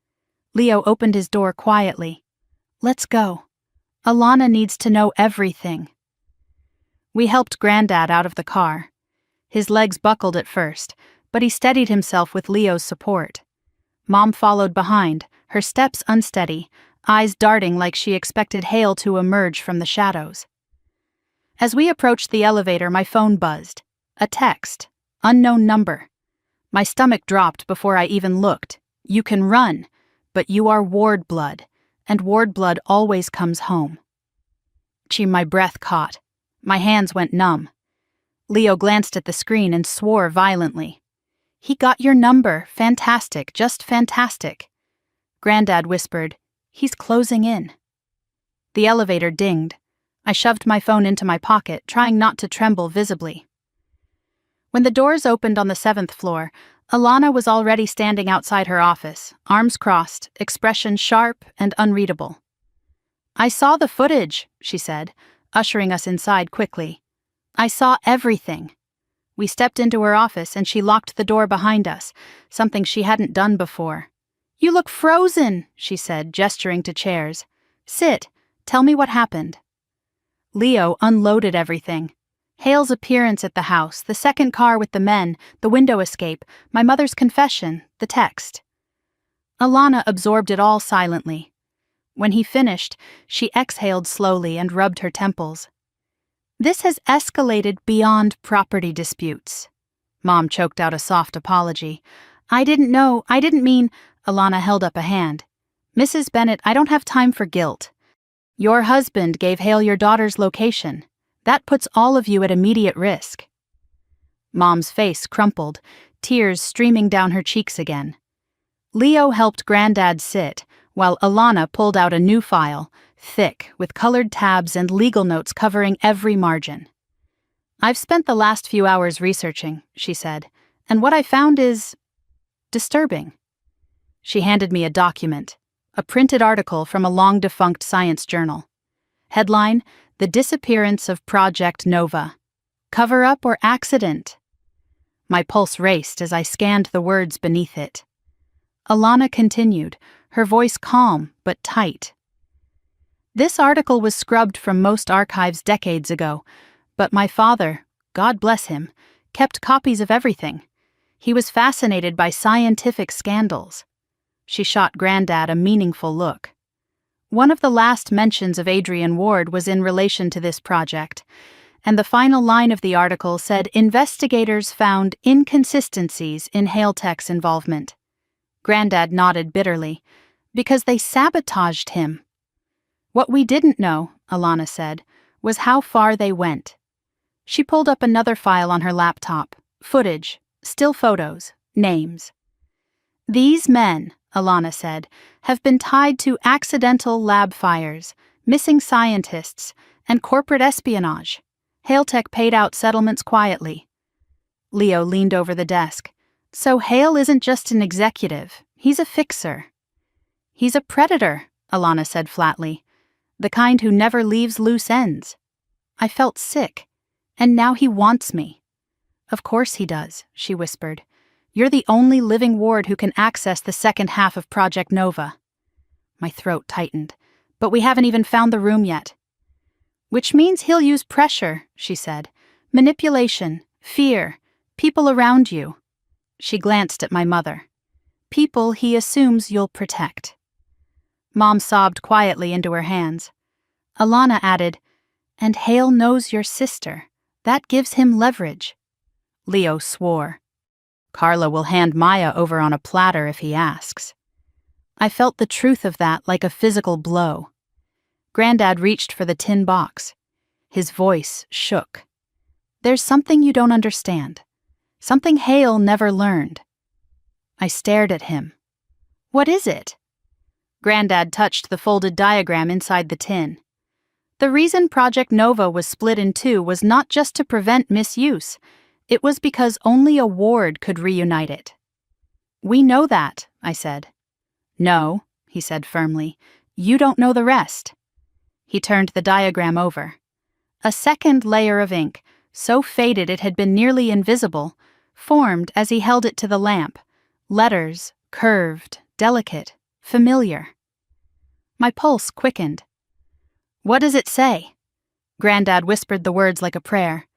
Leo opened his door quietly. Let's go. Alana needs to know everything. We helped Granddad out of the car. His legs buckled at first, but he steadied himself with Leo's support. Mom followed behind, her steps unsteady, eyes darting like she expected Hale to emerge from the shadows. As we approached the elevator, my phone buzzed. A text. Unknown number. My stomach dropped before I even looked. You can run, but you are ward blood, and ward blood always comes home. My breath caught. My hands went numb. Leo glanced at the screen and swore violently. He got your number. Fantastic, just fantastic. Granddad whispered, He's closing in. The elevator dinged. I shoved my phone into my pocket, trying not to tremble visibly. When the doors opened on the 7th floor, Alana was already standing outside her office, arms crossed, expression sharp and unreadable. I saw the footage, she said, ushering us inside quickly. I saw everything. We stepped into her office and she locked the door behind us, something she hadn't done before. You look frozen, she said, gesturing to chairs. Sit. Tell me what happened. Leo unloaded everything. Hale's appearance at the house, the second car with the men, the window escape, my mother's confession, the text. Alana absorbed it all silently. When he finished, she exhaled slowly and rubbed her temples. This has escalated beyond property disputes. Mom choked out a soft apology. I didn't mean, Alana held up a hand. Mrs. Bennett, I don't have time for guilt. Your husband gave Hale your daughter's location. That puts all of you at immediate risk. Mom's face crumpled, tears streaming down her cheeks again. Leo helped Granddad sit, while Alana pulled out a new file, thick, with colored tabs and legal notes covering every margin. I've spent the last few hours researching, she said, and what I found is disturbing. She handed me a document, a printed article from a long-defunct science journal. Headline, The Disappearance of Project Nova. Cover-up or accident? My pulse raced as I scanned the words beneath it. Alana continued, her voice calm but tight. This article was scrubbed from most archives decades ago, but my father, God bless him, kept copies of everything. He was fascinated by scientific scandals. She shot Granddad a meaningful look. One of the last mentions of Adrian Ward was in relation to this project, and the final line of the article said investigators found inconsistencies in Hailtech's involvement. Granddad nodded bitterly, because they sabotaged him. What we didn't know, Alana said, was how far they went. She pulled up another file on her laptop, footage, still photos, names. These men, Alana said, have been tied to accidental lab fires, missing scientists, and corporate espionage. Hailtech paid out settlements quietly. Leo leaned over the desk. So Hale isn't just an executive, he's a fixer. He's a predator, Alana said flatly, the kind who never leaves loose ends. I felt sick, and now he wants me. Of course he does, she whispered. You're the only living Ward who can access the second half of Project Nova. My throat tightened, but we haven't even found the room yet. Which means he'll use pressure, she said. Manipulation, fear, people around you. She glanced at my mother. People he assumes you'll protect. Mom sobbed quietly into her hands. Alana added, and Hale knows your sister. That gives him leverage. Leo swore. Carla will hand Maya over on a platter if he asks. I felt the truth of that like a physical blow. Granddad reached for the tin box. His voice shook. There's something you don't understand. Something Hale never learned. I stared at him. What is it? Granddad touched the folded diagram inside the tin. The reason Project Nova was split in two was not just to prevent misuse. It was because only a Ward could reunite it. We know that, I said. No, he said firmly. You don't know the rest. He turned the diagram over. A second layer of ink, so faded it had been nearly invisible, formed as he held it to the lamp. Letters, curved, delicate, familiar. My pulse quickened. What does it say? Granddad whispered the words like a prayer.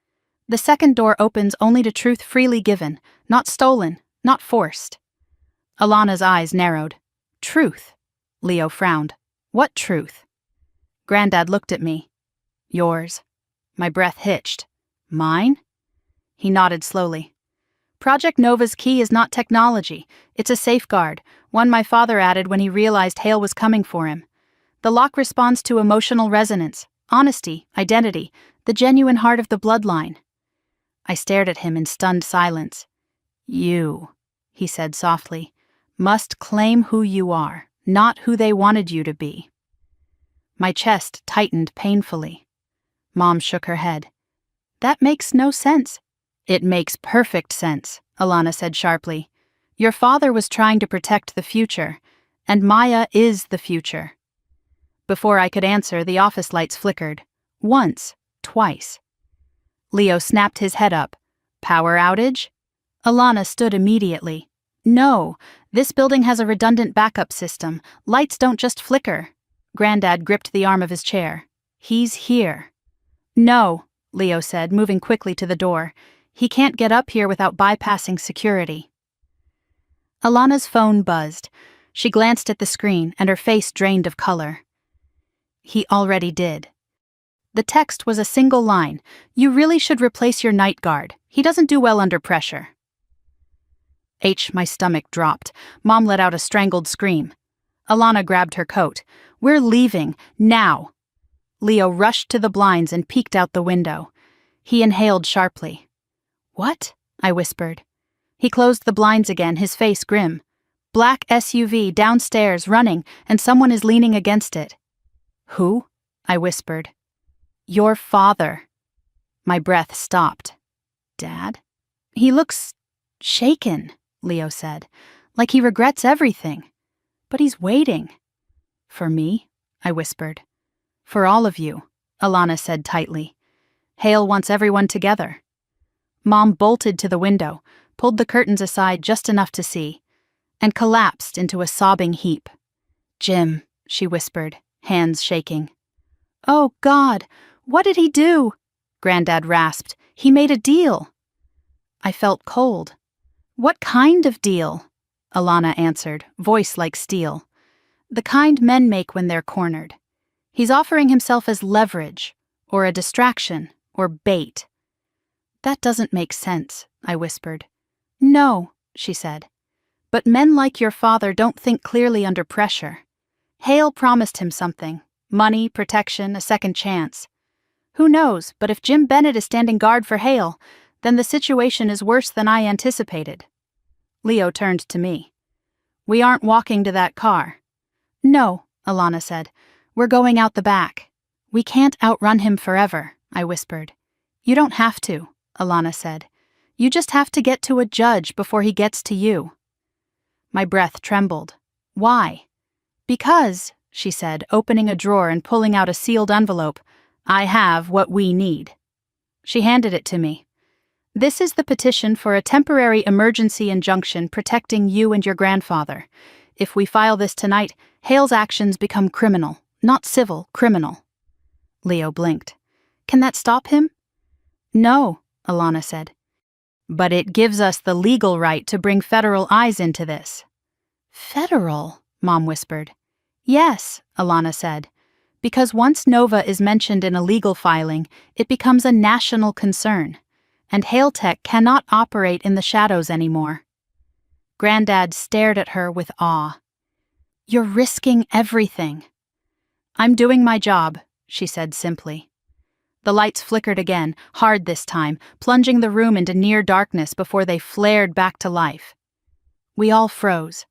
The second door opens only to truth freely given, not stolen, not forced. Alana's eyes narrowed. Truth. Leo frowned. What truth? Granddad looked at me. Yours. My breath hitched. Mine? He nodded slowly. Project Nova's key is not technology. It's a safeguard, one my father added when he realized Hale was coming for him. The lock responds to emotional resonance, honesty, identity, the genuine heart of the bloodline. I stared at him in stunned silence. You, he said softly, must claim who you are, not who they wanted you to be. My chest tightened painfully. Mom shook her head. That makes no sense. It makes perfect sense, Alana said sharply. Your father was trying to protect the future, and Maya is the future. Before I could answer, the office lights flickered. Once, twice. Leo snapped his head up. Power outage? Alana stood immediately. No, this building has a redundant backup system. Lights don't just flicker. Granddad gripped the arm of his chair. He's here. No, Leo said, moving quickly to the door. He can't get up here without bypassing security. Alana's phone buzzed. She glanced at the screen, and her face drained of color. He already did. The text was a single line. You really should replace your night guard. He doesn't do well under pressure. My stomach dropped. Mom let out a strangled scream. Alana grabbed her coat. We're leaving, now. Leo rushed to the blinds and peeked out the window. He inhaled sharply. What? I whispered. He closed the blinds again, his face grim. Black SUV downstairs, running, and someone is leaning against it. Who? I whispered. Your father. My breath stopped. Dad? He looks shaken, Leo said, like he regrets everything. But he's waiting. For me? I whispered. For all of you, Alana said tightly. Hale wants everyone together. Mom bolted to the window, pulled the curtains aside just enough to see. and collapsed into a sobbing heap. "Jim," she whispered, hands shaking. "Oh, God, what did he do?" Granddad rasped. "He made a deal." I felt cold. "What kind of deal?" Alana answered, voice like steel. "The kind men make when they're cornered. He's offering himself as leverage, or a distraction, or bait." "That doesn't make sense," I whispered. "No," she said. "But men like your father don't think clearly under pressure. Hale promised him something. Money, protection, a second chance. Who knows, but if Jim Bennett is standing guard for Hale, then the situation is worse than I anticipated." Leo turned to me. "We aren't walking to that car." "No," Alana said. "We're going out the back. We can't outrun him forever," I whispered. "You don't have to," Alana said. "You just have to get to a judge before he gets to you." My breath trembled. "Why?" "Because," she said, opening a drawer and pulling out a sealed envelope, "I have what we need." She handed it to me. "This is the petition for a temporary emergency injunction protecting you and your grandfather. If we file this tonight, Hale's actions become criminal, not civil, criminal." Leo blinked. "Can that stop him?" "No," Alana said. "But it gives us the legal right to bring federal eyes into this." "Federal?" Mom whispered. "Yes," Alana said. "Because once Nova is mentioned in a legal filing, it becomes a national concern, and Hale Tech cannot operate in the shadows anymore." Granddad stared at her with awe. "You're risking everything." "I'm doing my job," she said simply. The lights flickered again, hard this time, plunging the room into near darkness before they flared back to life. We all froze.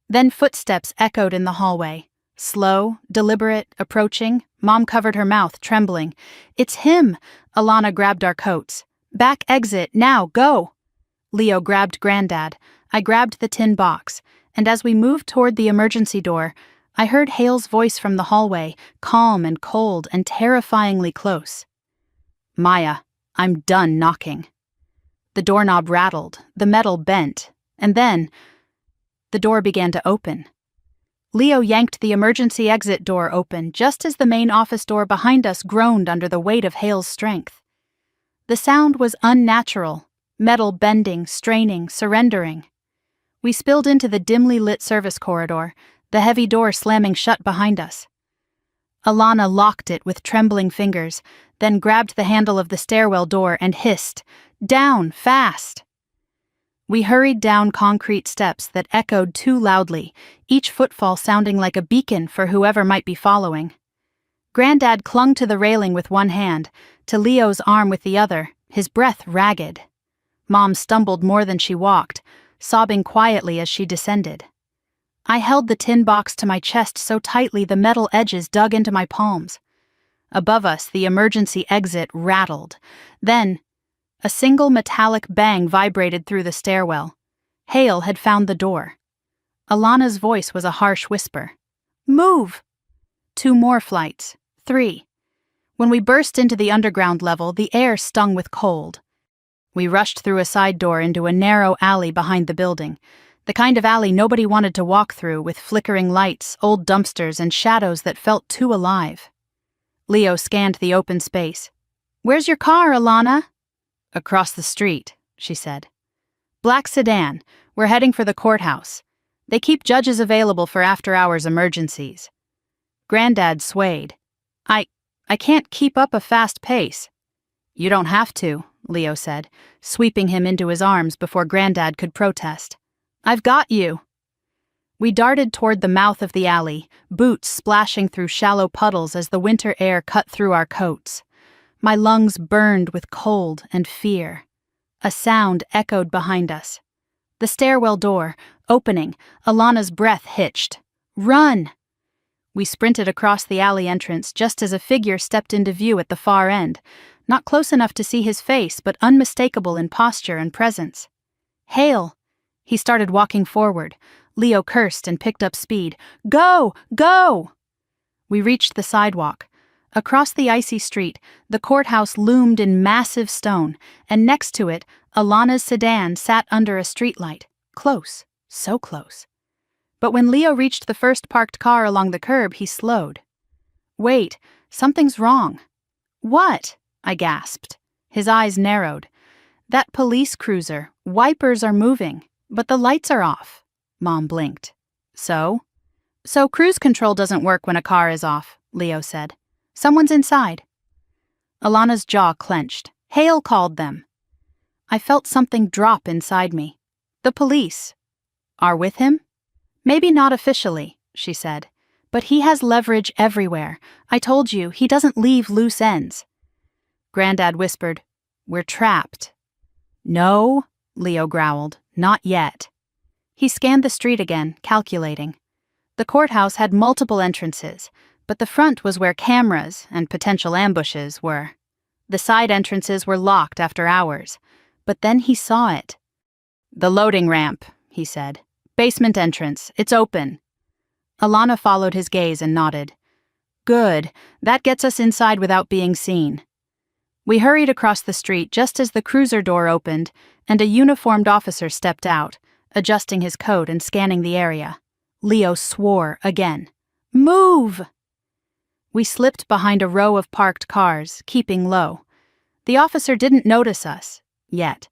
Then footsteps echoed in the hallway. Slow, deliberate, approaching. Mom covered her mouth, trembling. "It's him!" Alana grabbed our coats. "Back exit, now, go!" Leo grabbed Granddad. I grabbed the tin box, and as we moved toward the emergency door, I heard Hale's voice from the hallway, calm and cold and terrifyingly close. "Maya, I'm done knocking." The doorknob rattled, the metal bent, and then the door began to open. Leo yanked the emergency exit door open just as the main office door behind us groaned under the weight of Hale's strength. The sound was unnatural, metal bending, straining, surrendering. We spilled into the dimly lit service corridor, the heavy door slamming shut behind us. Alana locked it with trembling fingers, then grabbed the handle of the stairwell door and hissed, "Down, fast!" We hurried down concrete steps that echoed too loudly, each footfall sounding like a beacon for whoever might be following. Granddad clung to the railing with one hand, to Leo's arm with the other, his breath ragged. Mom stumbled more than she walked, sobbing quietly as she descended. I held the tin box to my chest so tightly the metal edges dug into my palms. Above us, the emergency exit rattled. Then, a single metallic bang vibrated through the stairwell. Hale had found the door. Alana's voice was a harsh whisper. "Move!" 2 more flights. 3. When we burst into the underground level, the air stung with cold. We rushed through a side door into a narrow alley behind the building, the kind of alley nobody wanted to walk through, with flickering lights, old dumpsters, and shadows that felt too alive. Leo scanned the open space. "Where's your car, Alana?" "Across the street," she said. "Black sedan. We're heading for the courthouse. They keep judges available for after-hours emergencies." Granddad swayed. I can't keep up a fast pace." "You don't have to," Leo said, sweeping him into his arms before Granddad could protest. "I've got you." We darted toward the mouth of the alley, boots splashing through shallow puddles as the winter air cut through our coats. My lungs burned with cold and fear. A sound echoed behind us. The stairwell door, opening, Alana's breath hitched. "Run!" We sprinted across the alley entrance just as a figure stepped into view at the far end, not close enough to see his face but unmistakable in posture and presence. "Hale!" He started walking forward. Leo cursed and picked up speed. "Go! Go!" We reached the sidewalk. Across the icy street, the courthouse loomed in massive stone, and next to it, Alana's sedan sat under a streetlight, close, So close. But when Leo reached the first parked car along the curb, he slowed. Wait, something's wrong. What? I gasped. His eyes narrowed. That police cruiser, wipers are moving, but the lights are off. Mom blinked. So? So cruise control doesn't work when a car is off, Leo said. Someone's inside. Alana's jaw clenched. Hale called them. I felt something drop inside me. The police. Are with him? Maybe not officially, she said. But he has leverage everywhere. I told you, he doesn't leave loose ends. Granddad whispered, We're trapped. No, Leo growled, not yet. He scanned the street again, calculating. The courthouse had multiple entrances, but the front was where cameras and potential ambushes were. The side entrances were locked after hours, but then he saw it. The loading ramp, he said. Basement entrance, it's open. Alana followed his gaze and nodded. Good, that gets us inside without being seen. We hurried across the street just as the cruiser door opened and a uniformed officer stepped out, adjusting his coat and scanning the area. Leo swore again. Move! We slipped behind a row of parked cars, keeping low. The officer didn't notice us, yet.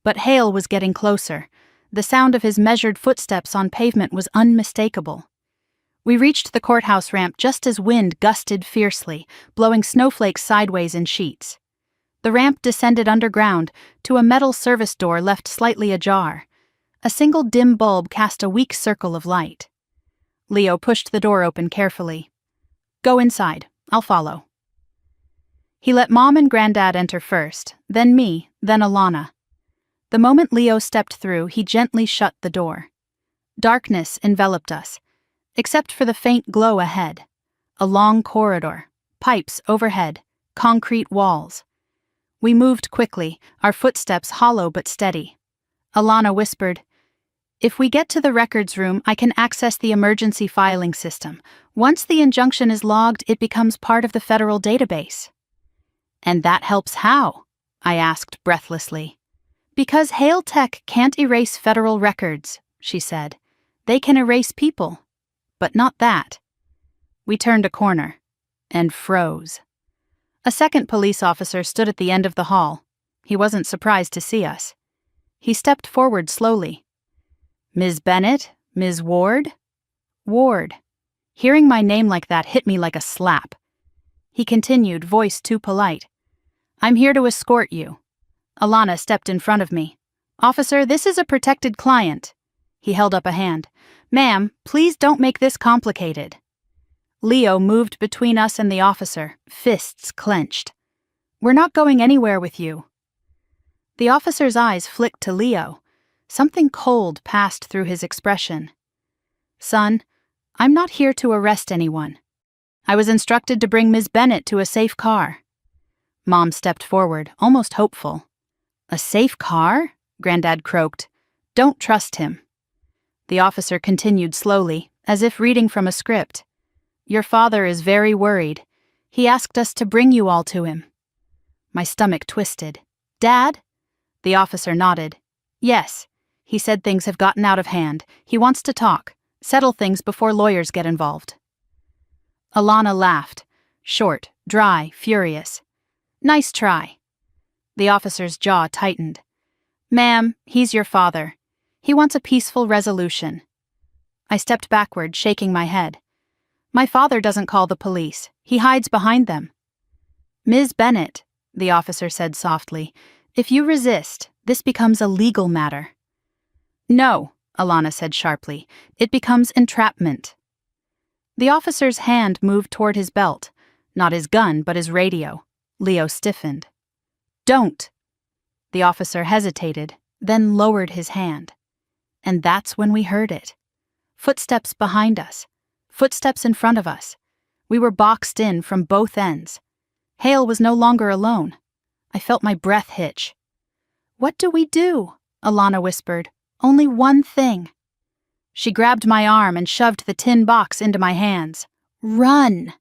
But Hale was getting closer. The sound of his measured footsteps on pavement was unmistakable. We reached the courthouse ramp just as wind gusted fiercely, blowing snowflakes sideways in sheets. The ramp descended underground to a metal service door left slightly ajar. A single dim bulb cast a weak circle of light. Leo pushed the door open carefully. Go inside. I'll follow. He let Mom and Granddad enter first, then me, then Alana. The moment Leo stepped through, he gently shut the door. Darkness enveloped us, except for the faint glow ahead. A long corridor, pipes overhead, concrete walls. We moved quickly, our footsteps hollow but steady. Alana whispered, If we get to the records room, I can access the emergency filing system. Once the injunction is logged, it becomes part of the federal database. And that helps how? I asked breathlessly. Because Hale Tech can't erase federal records, she said. They can erase people, but not that. We turned a corner and froze. A second police officer stood at the end of the hall. He wasn't surprised to see us. He stepped forward slowly. Ms. Bennett? Ms. Ward? Ward. Hearing my name like that hit me like a slap. He continued, voice too polite. I'm here to escort you. Alana stepped in front of me. Officer, this is a protected client. He held up a hand. Ma'am, please don't make this complicated. Leo moved between us and the officer, fists clenched. We're not going anywhere with you. The officer's eyes flicked to Leo. Something cold passed through his expression. Son, I'm not here to arrest anyone. I was instructed to bring Ms. Bennett to a safe car. Mom stepped forward, almost hopeful. A safe car? Granddad croaked. Don't trust him. The officer continued slowly, as if reading from a script. Your father is very worried. He asked us to bring you all to him. My stomach twisted. Dad? The officer nodded. Yes. He said things have gotten out of hand. He wants to talk, settle things before lawyers get involved. Alana laughed. Short, dry, furious. Nice try. The officer's jaw tightened. Ma'am, he's your father. He wants a peaceful resolution. I stepped backward, shaking my head. My father doesn't call the police. He hides behind them. Ms. Bennett, the officer said softly, if you resist, this becomes a legal matter. No, Alana said sharply. It becomes entrapment. The officer's hand moved toward his belt. Not his gun, but his radio. Leo stiffened. Don't. The officer hesitated, then lowered his hand. And that's when we heard it. Footsteps behind us. Footsteps in front of us. We were boxed in from both ends. Hale was no longer alone. I felt my breath hitch. What do we do? Alana whispered. Only one thing. She grabbed my arm and shoved the tin box into my hands. Run!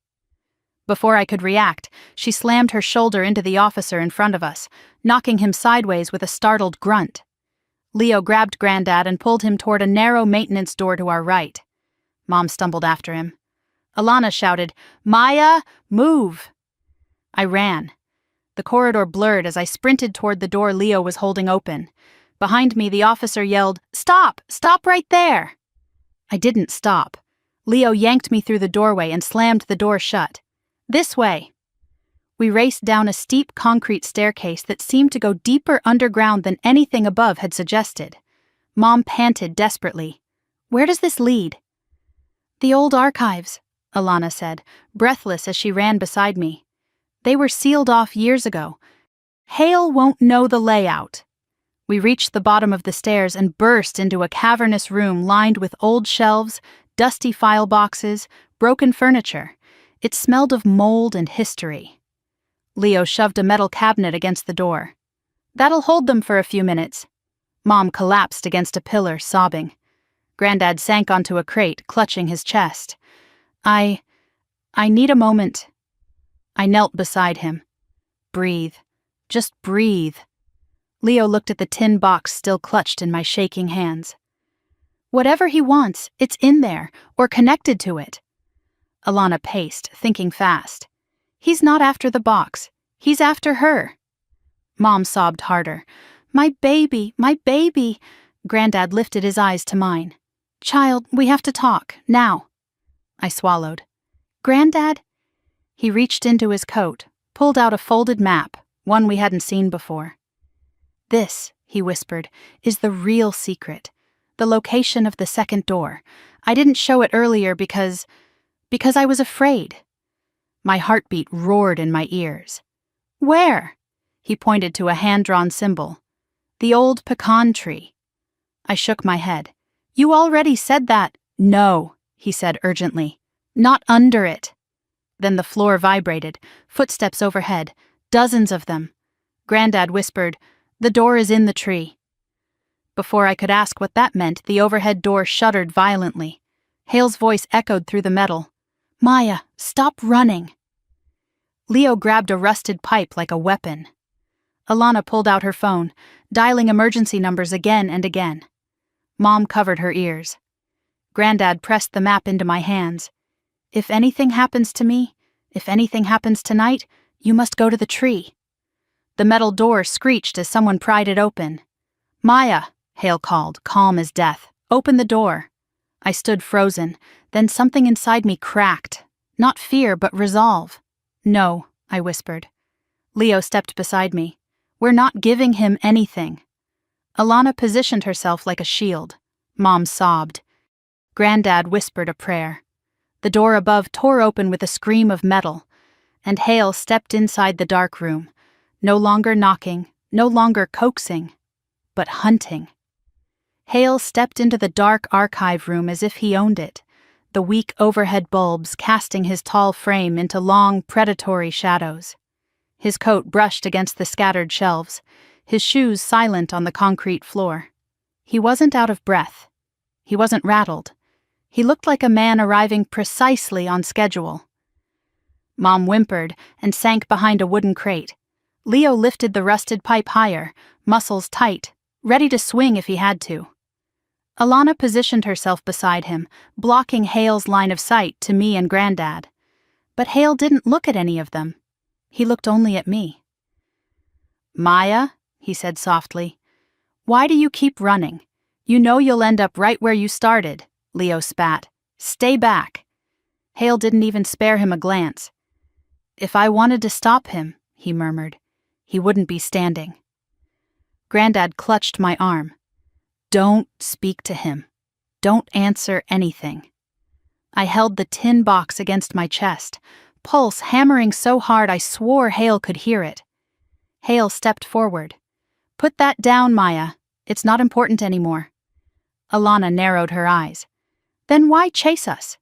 Before I could react, she slammed her shoulder into the officer in front of us, knocking him sideways with a startled grunt. Leo grabbed Granddad and pulled him toward a narrow maintenance door to our right. Mom stumbled after him. Alana shouted, "Maya, move!" I ran. The corridor blurred as I sprinted toward the door Leo was holding open. Behind me, the officer yelled, "Stop! Stop right there!" I didn't stop. Leo yanked me through the doorway and slammed the door shut. "This way." We raced down a steep concrete staircase that seemed to go deeper underground than anything above had suggested. Mom panted desperately. "Where does this lead?" "The old archives," Alana said, breathless as she ran beside me. "They were sealed off years ago. Hale won't know the layout." We reached the bottom of the stairs and burst into a cavernous room lined with old shelves, dusty file boxes, broken furniture. It smelled of mold and history. Leo shoved a metal cabinet against the door. "That'll hold them for a few minutes." Mom collapsed against a pillar, sobbing. Granddad sank onto a crate, clutching his chest. I need a moment." I knelt beside him. "Breathe. Just breathe." Leo looked at the tin box still clutched in my shaking hands. "Whatever he wants, it's in there, or connected to it." Alana paced, thinking fast. "He's not after the box. He's after her." Mom sobbed harder. My baby, my baby." Granddad lifted his eyes to mine. "Child, we have to talk, now." I swallowed. "Granddad?" He reached into his coat, pulled out a folded map, one we hadn't seen before. "This," he whispered, "is the real secret. The location of the second door. I didn't show it earlier because I was afraid." My heartbeat roared in my ears. "Where?" He pointed to a hand-drawn symbol. "The old pecan tree." I shook my head. "You already said that." "No," he said urgently. "Not under it." Then the floor vibrated, footsteps overhead, dozens of them. Granddad whispered, "The door is in the tree." Before I could ask what that meant, the overhead door shuddered violently. Hale's voice echoed through the metal. "Maya, stop running." Leo grabbed a rusted pipe like a weapon. Alana pulled out her phone, dialing emergency numbers again and again. Mom covered her ears. Granddad pressed the map into my hands. "If anything happens to me, if anything happens tonight, you must go to the tree." The metal door screeched as someone pried it open. "Maya," Hale called, calm as death. "Open the door." I stood frozen, then something inside me cracked. Not fear, but resolve. "No," I whispered. Leo stepped beside me. "We're not giving him anything." Alana positioned herself like a shield. Mom sobbed. Granddad whispered a prayer. The door above tore open with a scream of metal, and Hale stepped inside the dark room, no longer knocking, no longer coaxing, but hunting. Hale stepped into the dark archive room as if he owned it, the weak overhead bulbs casting his tall frame into long, predatory shadows. His coat brushed against the scattered shelves, his shoes silent on the concrete floor. He wasn't out of breath. He wasn't rattled. He looked like a man arriving precisely on schedule. Mom whimpered and sank behind a wooden crate. Leo lifted the rusted pipe higher, muscles tight, ready to swing if he had to. Alana positioned herself beside him, blocking Hale's line of sight to me and Granddad. But Hale didn't look at any of them. He looked only at me. "Maya," he said softly, "why do you keep running? You know you'll end up right where you started." Leo spat. "Stay back." Hale didn't even spare him a glance. "If I wanted to stop him," he murmured, "he wouldn't be standing." Granddad clutched my arm. "Don't speak to him. Don't answer anything." I held the tin box against my chest, pulse hammering so hard I swore Hale could hear it. Hale stepped forward. "Put that down, Maya. It's not important anymore." Alana narrowed her eyes. "Then why chase us?"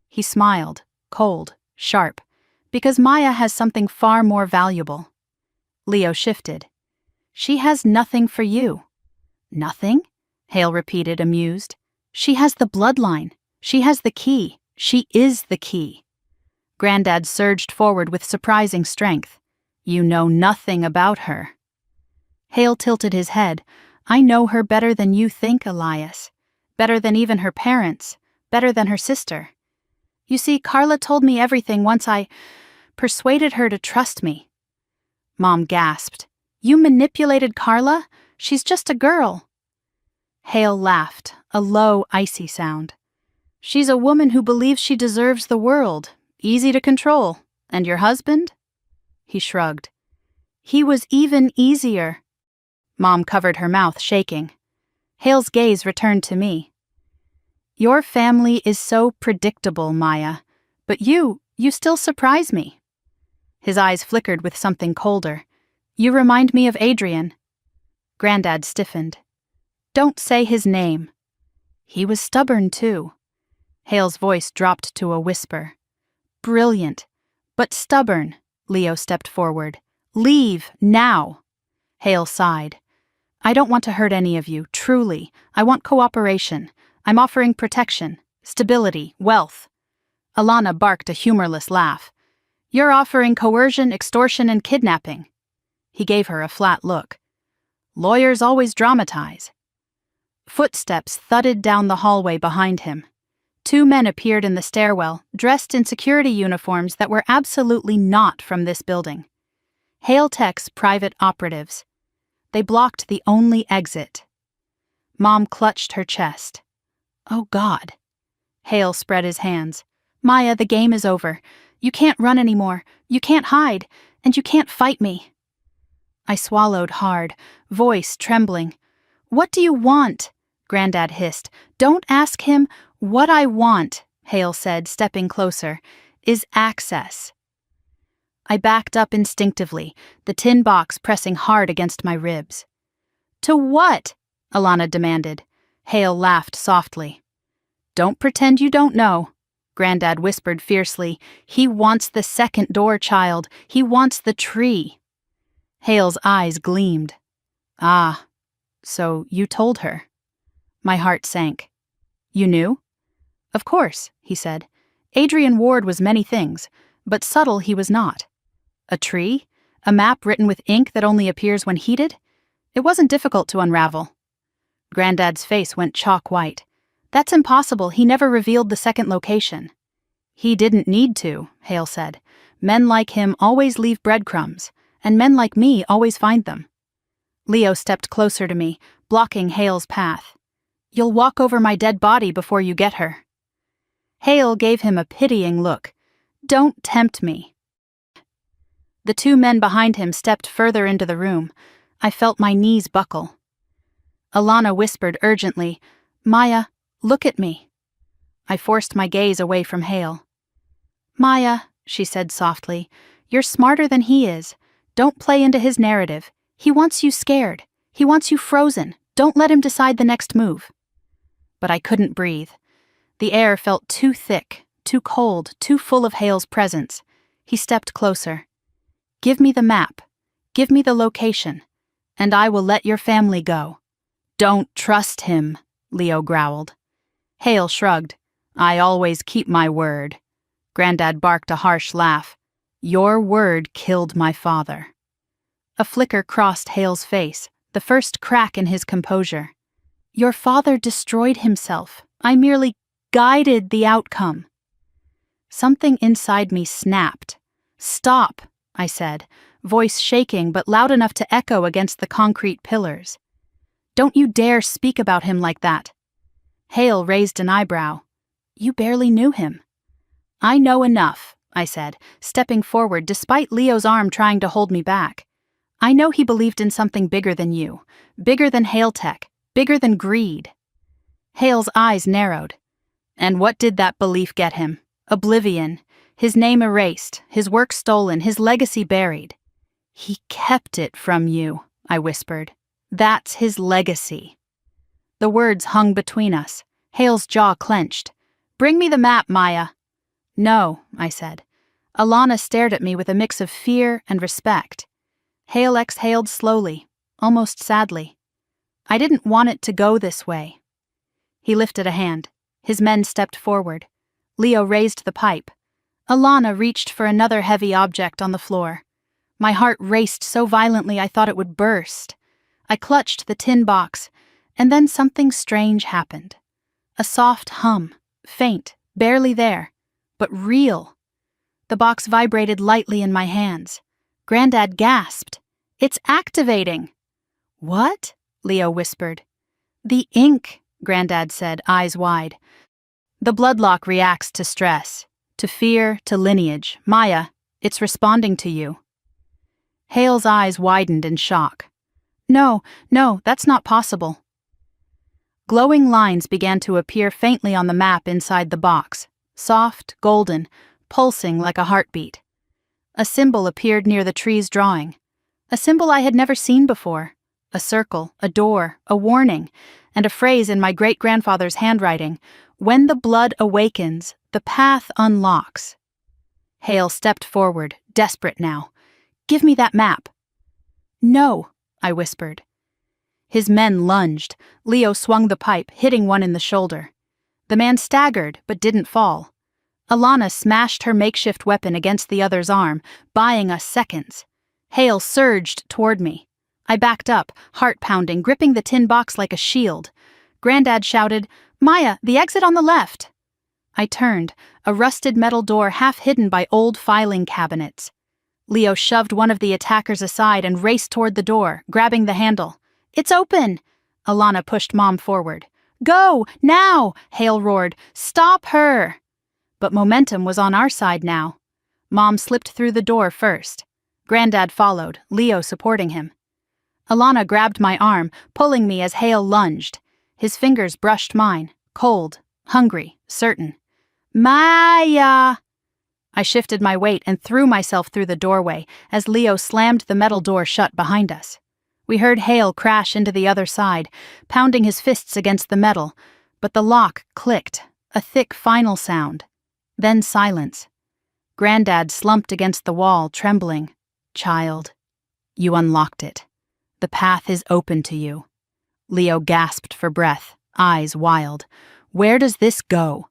He smiled, cold, sharp, "Because Maya has something far more valuable." Leo shifted. "She has nothing for you." "Nothing?" Hale repeated, amused. "She has the bloodline. She has the key. She is the key." Granddad surged forward with surprising strength. "You know nothing about her." Hale tilted his head, I know her better than you think, Elias. Better than even her parents. Better than her sister. You see, Carla told me everything once I persuaded her to trust me. Mom gasped. You manipulated Carla? She's just a girl. Hale laughed, a low, icy sound. She's a woman who believes she deserves the world. Easy to control. And your husband? He shrugged. He was even easier. Mom covered her mouth, shaking. Hale's gaze returned to me. Your family is so predictable, Maya, but you still surprise me. His eyes flickered with something colder. You remind me of Adrian. Granddad stiffened. Don't say his name. He was stubborn, too. Hale's voice dropped to a whisper. Brilliant, but stubborn. Leo stepped forward. Leave, now. Hale sighed. I don't want to hurt any of you, truly. I want cooperation. I'm offering protection, stability, wealth. Alana barked a humorless laugh. You're offering coercion, extortion, and kidnapping. He gave her a flat look. Lawyers always dramatize. Footsteps thudded down the hallway behind him. 2 men appeared in the stairwell, dressed in security uniforms that were absolutely not from this building. Hale Tech's private operatives. They blocked the only exit. Mom clutched her chest. Oh, God. Hale spread his hands. Maya, the game is over. You can't run anymore. You can't hide. And you can't fight me. I swallowed hard, voice trembling. What do you want? Granddad hissed. Don't ask him. What I want, Hale said, stepping closer, is access. I backed up instinctively, the tin box pressing hard against my ribs. To what? Alana demanded. Hale laughed softly. Don't pretend you don't know. Granddad whispered fiercely. He wants the second door, child. He wants the tree. Hale's eyes gleamed. Ah, so you told her. My heart sank. You knew? Of course, he said. Adrian Ward was many things, but subtle he was not. A tree? A map written with ink that only appears when heated? It wasn't difficult to unravel. Granddad's face went chalk white. That's impossible. He never revealed the second location. He didn't need to, Hale said. Men like him always leave breadcrumbs, and men like me always find them. Leo stepped closer to me, blocking Hale's path. You'll walk over my dead body before you get her. Hale gave him a pitying look. Don't tempt me. The 2 men behind him stepped further into the room. I felt my knees buckle. Alana whispered urgently, Maya, look at me. I forced my gaze away from Hale. Maya, she said softly, you're smarter than he is. Don't play into his narrative. He wants you scared. He wants you frozen. Don't let him decide the next move. But I couldn't breathe. The air felt too thick, too cold, too full of Hale's presence. He stepped closer. Give me the map. Give me the location. And I will let your family go. Don't trust him, Leo growled. Hale shrugged. I always keep my word. Granddad barked a harsh laugh. Your word killed my father. A flicker crossed Hale's face, the first crack in his composure. Your father destroyed himself. I merely guided the outcome. Something inside me snapped. Stop, I said, voice shaking but loud enough to echo against the concrete pillars. Don't you dare speak about him like that. Hale raised an eyebrow. You barely knew him. I know enough, I said, stepping forward despite Leo's arm trying to hold me back. I know he believed in something bigger than you, bigger than Hale Tech, bigger than greed. Hale's eyes narrowed. And what did that belief get him? Oblivion. His name erased, his work stolen, his legacy buried. He kept it from you, I whispered. That's his legacy. The words hung between us. Hale's jaw clenched. Bring me the map, Maya. No, I said. Alana stared at me with a mix of fear and respect. Hale exhaled slowly, almost sadly. I didn't want it to go this way. He lifted a hand. His men stepped forward. Leo raised the pipe. Alana reached for another heavy object on the floor. My heart raced so violently I thought it would burst. I clutched the tin box, and then something strange happened. A soft hum, faint, barely there, but real. The box vibrated lightly in my hands. Granddad gasped. "It's activating!" "What?" Leo whispered. "The ink," Granddad said, eyes wide. "The bloodlock reacts to stress, to fear, to lineage. Maya, it's responding to you." Hale's eyes widened in shock. No, that's not possible." Glowing lines began to appear faintly on the map inside the box, soft, golden, pulsing like a heartbeat. A symbol appeared near the tree's drawing. A symbol I had never seen before. A circle, a door, a warning, and a phrase in my great-grandfather's handwriting: "When the blood awakens, the path unlocks." Hale stepped forward, desperate now. "Give me that map." "No," I whispered. His men lunged. Leo swung the pipe, hitting one in the shoulder. The man staggered, but didn't fall. Alana smashed her makeshift weapon against the other's arm, buying us seconds. Hale surged toward me. I backed up, heart pounding, gripping the tin box like a shield. Granddad shouted, "Maya, the exit on the left!" I turned, a rusted metal door half hidden by old filing cabinets. Leo shoved one of the attackers aside and raced toward the door, grabbing the handle. "It's open!" Alana pushed Mom forward. "Go, now!" Hale roared. "Stop her!" But momentum was on our side now. Mom slipped through the door first. Granddad followed, Leo supporting him. Alana grabbed my arm, pulling me as Hale lunged. His fingers brushed mine, cold, hungry, certain. "Maya!" I shifted my weight and threw myself through the doorway as Leo slammed the metal door shut behind us. We heard Hale crash into the other side, pounding his fists against the metal, but the lock clicked, a thick final sound. Then silence. Granddad slumped against the wall, trembling. "Child, you unlocked it. The path is open to you." Leo gasped for breath, eyes wild. "Where does this go?"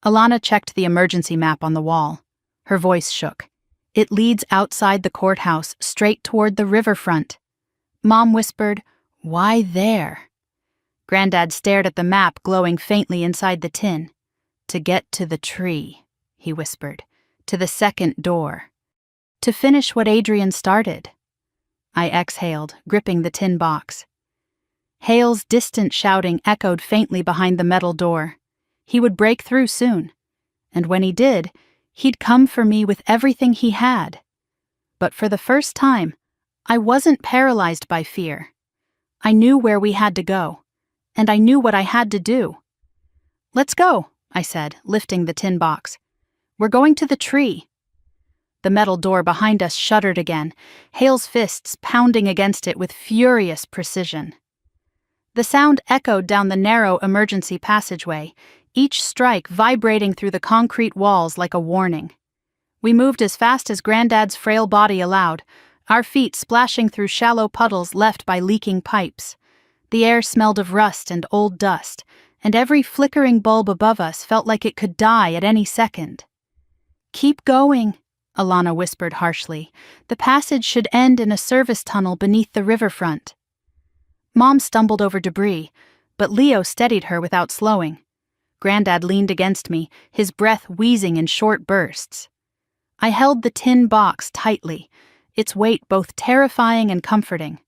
Alana checked the emergency map on the wall. Her voice shook. "It leads outside the courthouse, straight toward the riverfront." Mom whispered, "Why there?" Granddad stared at the map glowing faintly inside the tin. "To get to the tree," he whispered. "To the second door. To finish what Adrian started." I exhaled, gripping the tin box. Hale's distant shouting echoed faintly behind the metal door. He would break through soon, and when he did, he'd come for me with everything he had. But for the first time, I wasn't paralyzed by fear. I knew where we had to go, and I knew what I had to do. "Let's go," I said, lifting the tin box. "We're going to the tree." The metal door behind us shuddered again, Hale's fists pounding against it with furious precision. The sound echoed down the narrow emergency passageway, each strike vibrating through the concrete walls like a warning. We moved as fast as Granddad's frail body allowed, our feet splashing through shallow puddles left by leaking pipes. The air smelled of rust and old dust, and every flickering bulb above us felt like it could die at any second. "Keep going," Alana whispered harshly. "The passage should end in a service tunnel beneath the riverfront." Mom stumbled over debris, but Leo steadied her without slowing. Granddad leaned against me, his breath wheezing in short bursts. I held the tin box tightly, its weight both terrifying and comforting.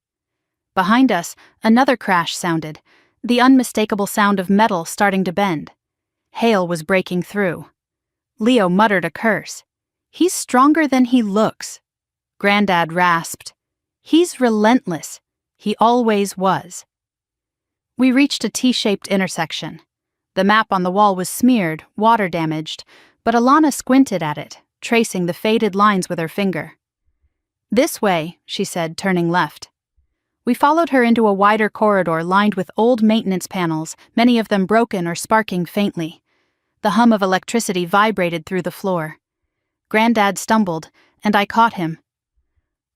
Behind us, another crash sounded, the unmistakable sound of metal starting to bend. Hale was breaking through. Leo muttered a curse. "He's stronger than he looks." Granddad rasped. "He's relentless. He always was." We reached a T-shaped intersection. The map on the wall was smeared, water-damaged, but Alana squinted at it, tracing the faded lines with her finger. "This way," she said, turning left. We followed her into a wider corridor lined with old maintenance panels, many of them broken or sparking faintly. The hum of electricity vibrated through the floor. Granddad stumbled, and I caught him.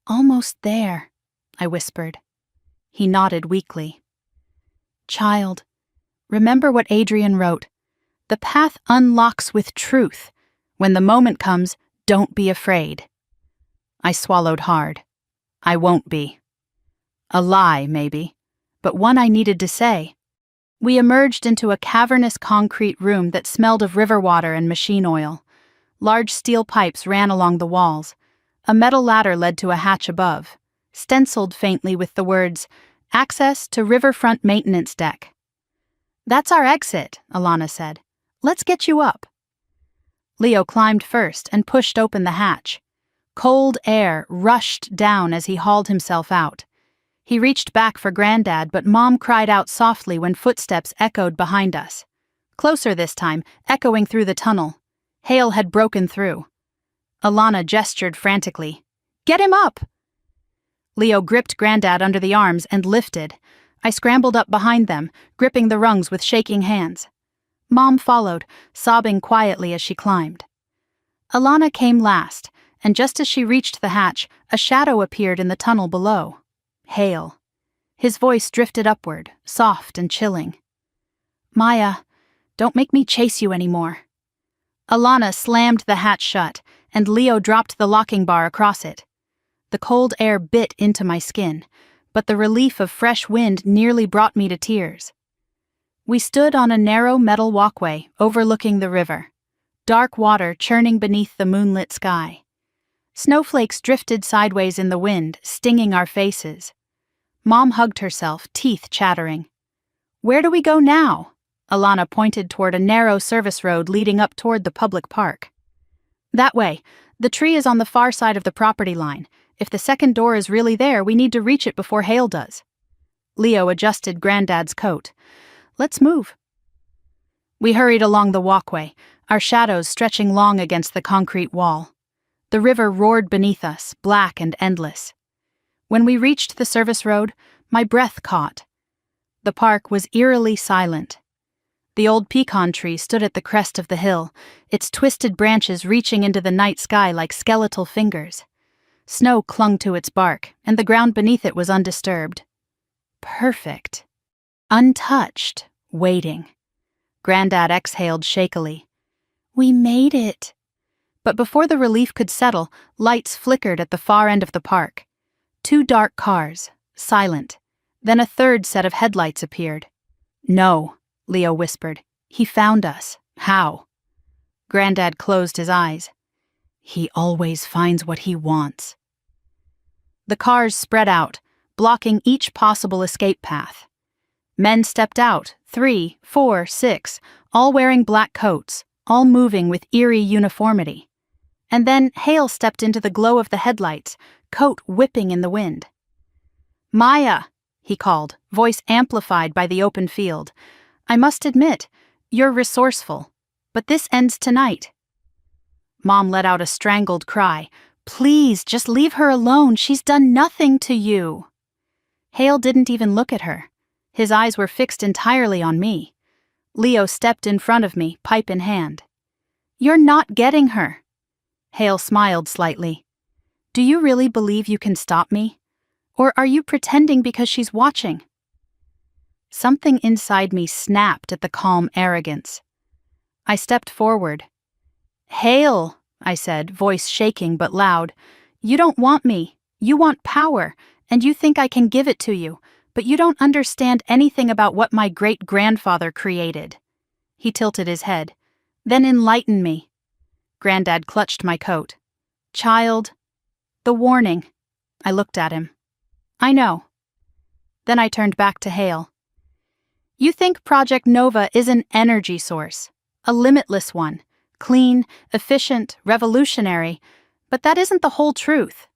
"Almost there," I whispered. He nodded weakly. "Child, remember what Adrian wrote. The path unlocks with truth. When the moment comes, don't be afraid." I swallowed hard. "I won't be." A lie, maybe, but one I needed to say. We emerged into a cavernous concrete room that smelled of river water and machine oil. Large steel pipes ran along the walls. A metal ladder led to a hatch above, stenciled faintly with the words, "Access to Riverfront Maintenance Deck." "That's our exit," Alana said. "Let's get you up." Leo climbed first and pushed open the hatch. Cold air rushed down as he hauled himself out. He reached back for Granddad, but Mom cried out softly when footsteps echoed behind us. Closer this time, echoing through the tunnel. Hale had broken through. Alana gestured frantically. "Get him up!" Leo gripped Granddad under the arms and lifted. I scrambled up behind them, gripping the rungs with shaking hands. Mom followed, sobbing quietly as she climbed. Alana came last, and just as she reached the hatch, a shadow appeared in the tunnel below. Hale. His voice drifted upward, soft and chilling. "Maya, don't make me chase you anymore." Alana slammed the hatch shut, and Leo dropped the locking bar across it. The cold air bit into my skin, but the relief of fresh wind nearly brought me to tears. We stood on a narrow metal walkway overlooking the river, dark water churning beneath the moonlit sky. Snowflakes drifted sideways in the wind, stinging our faces. Mom hugged herself, teeth chattering. "Where do we go now?" Alana pointed toward a narrow service road leading up toward the public park. "That way. The tree is on the far side of the property line. If the second door is really there, we need to reach it before Hale does." Leo adjusted Granddad's coat. "Let's move." We hurried along the walkway, our shadows stretching long against the concrete wall. The river roared beneath us, black and endless. When we reached the service road, my breath caught. The park was eerily silent. The old pecan tree stood at the crest of the hill, its twisted branches reaching into the night sky like skeletal fingers. Snow clung to its bark, and the ground beneath it was undisturbed. Perfect. Untouched, waiting. Granddad exhaled shakily. "We made it." But before the relief could settle, lights flickered at the far end of the park. 2 dark cars, silent. Then a third set of headlights appeared. "No," Leo whispered. "He found us. How?" Granddad closed his eyes. "He always finds what he wants." The cars spread out, blocking each possible escape path. Men stepped out, 3, 4, 6, all wearing black coats, all moving with eerie uniformity. And then Hale stepped into the glow of the headlights, coat whipping in the wind. "Maya," he called, voice amplified by the open field. "I must admit, you're resourceful, but this ends tonight." Mom let out a strangled cry. "Please, just leave her alone. She's done nothing to you." Hale didn't even look at her. His eyes were fixed entirely on me. Leo stepped in front of me, pipe in hand. "You're not getting her." Hale smiled slightly. "Do you really believe you can stop me? Or are you pretending because she's watching?" Something inside me snapped at the calm arrogance. I stepped forward. "Hale," I said, voice shaking but loud, "you don't want me. You want power, and you think I can give it to you, but you don't understand anything about what my great-grandfather created." He tilted his head. "Then enlighten me." Granddad clutched my coat. "Child." "The warning." I looked at him. "I know." Then I turned back to Hale. "You think Project Nova is an energy source, a limitless one, clean, efficient, revolutionary, but that isn't the whole truth."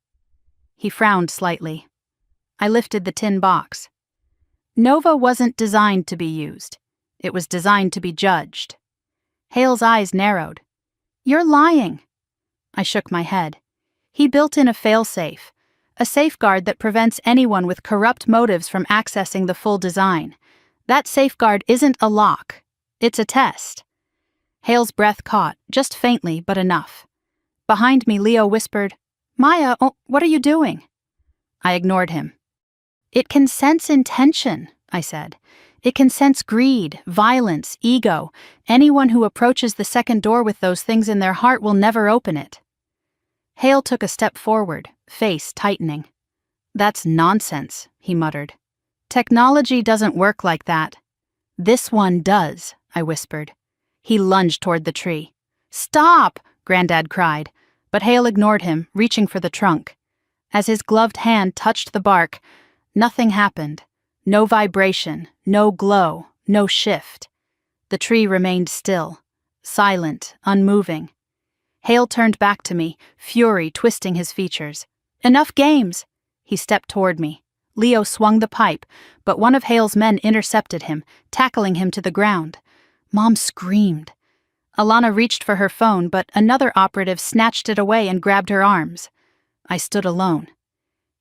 He frowned slightly. I lifted the tin box. Nova wasn't designed to be used. It was designed to be judged. Hale's eyes narrowed. "You're lying." I shook my head. He built in a failsafe, a safeguard that prevents anyone with corrupt motives from accessing the full design. That safeguard isn't a lock. It's a test. Hale's breath caught, just faintly, but enough. Behind me, Leo whispered, "Maya, what are you doing?" I ignored him. "It can sense intention," I said. "It can sense greed, violence, ego. Anyone who approaches the second door with those things in their heart will never open it." Hale took a step forward, face tightening. "That's nonsense," he muttered. "Technology doesn't work like that." "This one does," I whispered. He lunged toward the tree. "Stop!" Granddad cried, but Hale ignored him, reaching for the trunk. As his gloved hand touched the bark, nothing happened. No vibration, no glow, no shift. The tree remained still, silent, unmoving. Hale turned back to me, fury twisting his features. "Enough games!" He stepped toward me. Leo swung the pipe, but one of Hale's men intercepted him, tackling him to the ground. Mom screamed. Alana reached for her phone, but another operative snatched it away and grabbed her arms. I stood alone.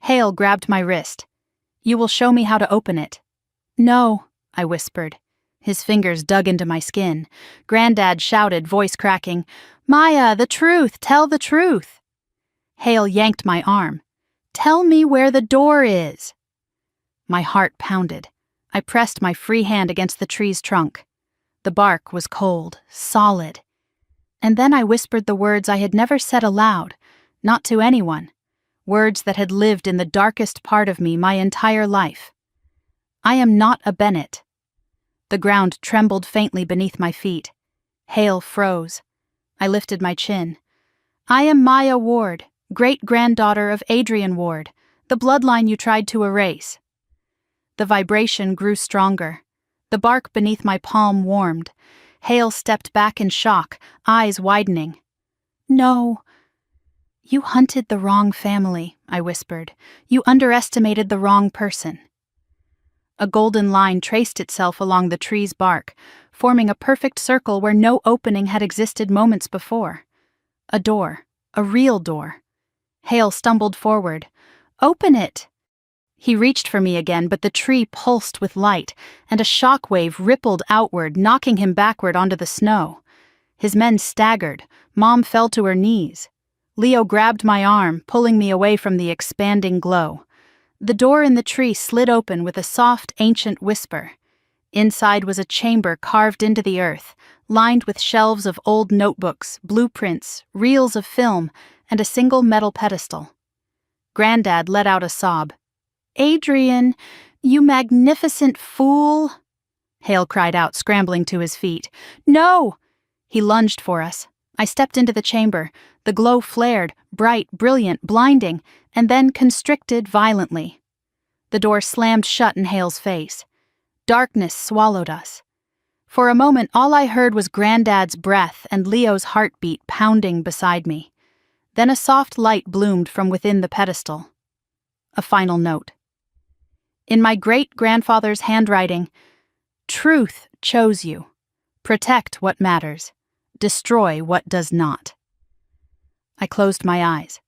Hale grabbed my wrist. "You will show me how to open it." "No," I whispered. His fingers dug into my skin. Granddad shouted, voice cracking, "Maya, the truth! Tell the truth!" Hale yanked my arm. "Tell me where the door is." My heart pounded. I pressed my free hand against the tree's trunk. The bark was cold, solid. And then I whispered the words I had never said aloud, not to anyone, words that had lived in the darkest part of me my entire life. "I am not a Bennett." The ground trembled faintly beneath my feet. Hale froze. I lifted my chin. "I am Maya Ward, great-granddaughter of Adrian Ward, the bloodline you tried to erase." The vibration grew stronger. The bark beneath my palm warmed. Hale stepped back in shock, eyes widening. "No." "You hunted the wrong family," I whispered. "You underestimated the wrong person." A golden line traced itself along the tree's bark, forming a perfect circle where no opening had existed moments before. A door, a real door. Hale stumbled forward. "Open it!" He reached for me again, but the tree pulsed with light, and a shockwave rippled outward, knocking him backward onto the snow. His men staggered. Mom fell to her knees. Leo grabbed my arm, pulling me away from the expanding glow. The door in the tree slid open with a soft, ancient whisper. Inside was a chamber carved into the earth, lined with shelves of old notebooks, blueprints, reels of film, and a single metal pedestal. Granddad let out a sob. "Adrian, you magnificent fool!" Hale cried out, scrambling to his feet. "No!" He lunged for us. I stepped into the chamber. The glow flared, bright, brilliant, blinding, and then constricted violently. The door slammed shut in Hale's face. Darkness swallowed us. For a moment, all I heard was Granddad's breath and Leo's heartbeat pounding beside me. Then a soft light bloomed from within the pedestal. A final note. In my great-grandfather's handwriting, "Truth chose you. Protect what matters. Destroy what does not." I closed my eyes.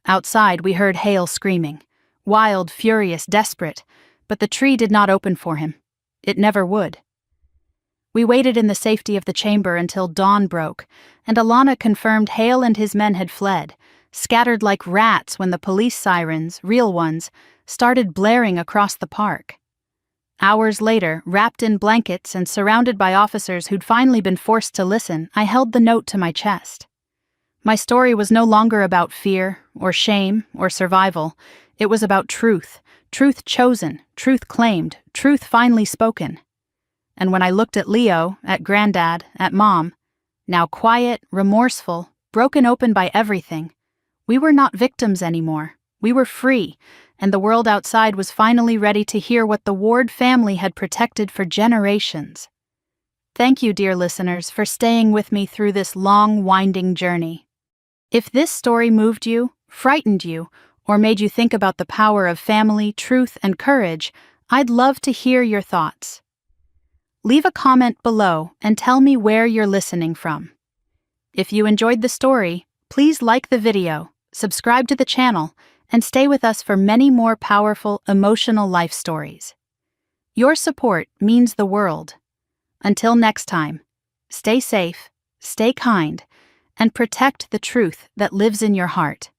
Outside, we heard Hale screaming. Wild, furious, desperate, but the tree did not open for him. It never would. We waited in the safety of the chamber until dawn broke, and Alana confirmed Hale and his men had fled, scattered like rats when the police sirens, real ones, started blaring across the park. Hours later, wrapped in blankets and surrounded by officers who'd finally been forced to listen, I held the note to my chest. My story was no longer about fear, or shame, or survival. It was about truth. Truth chosen, truth claimed, truth finally spoken. And when I looked at Leo, at Granddad, at Mom, now quiet, remorseful, broken open by everything, we were not victims anymore. We were free, and the world outside was finally ready to hear what the Ward family had protected for generations. Thank you, dear listeners, for staying with me through this long, winding journey. If this story moved you, frightened you, or made you think about the power of family, truth, and courage, I'd love to hear your thoughts. Leave a comment below and tell me where you're listening from. If you enjoyed the story, please like the video, subscribe to the channel, and stay with us for many more powerful, emotional life stories. Your support means the world. Until next time, stay safe, stay kind, and protect the truth that lives in your heart.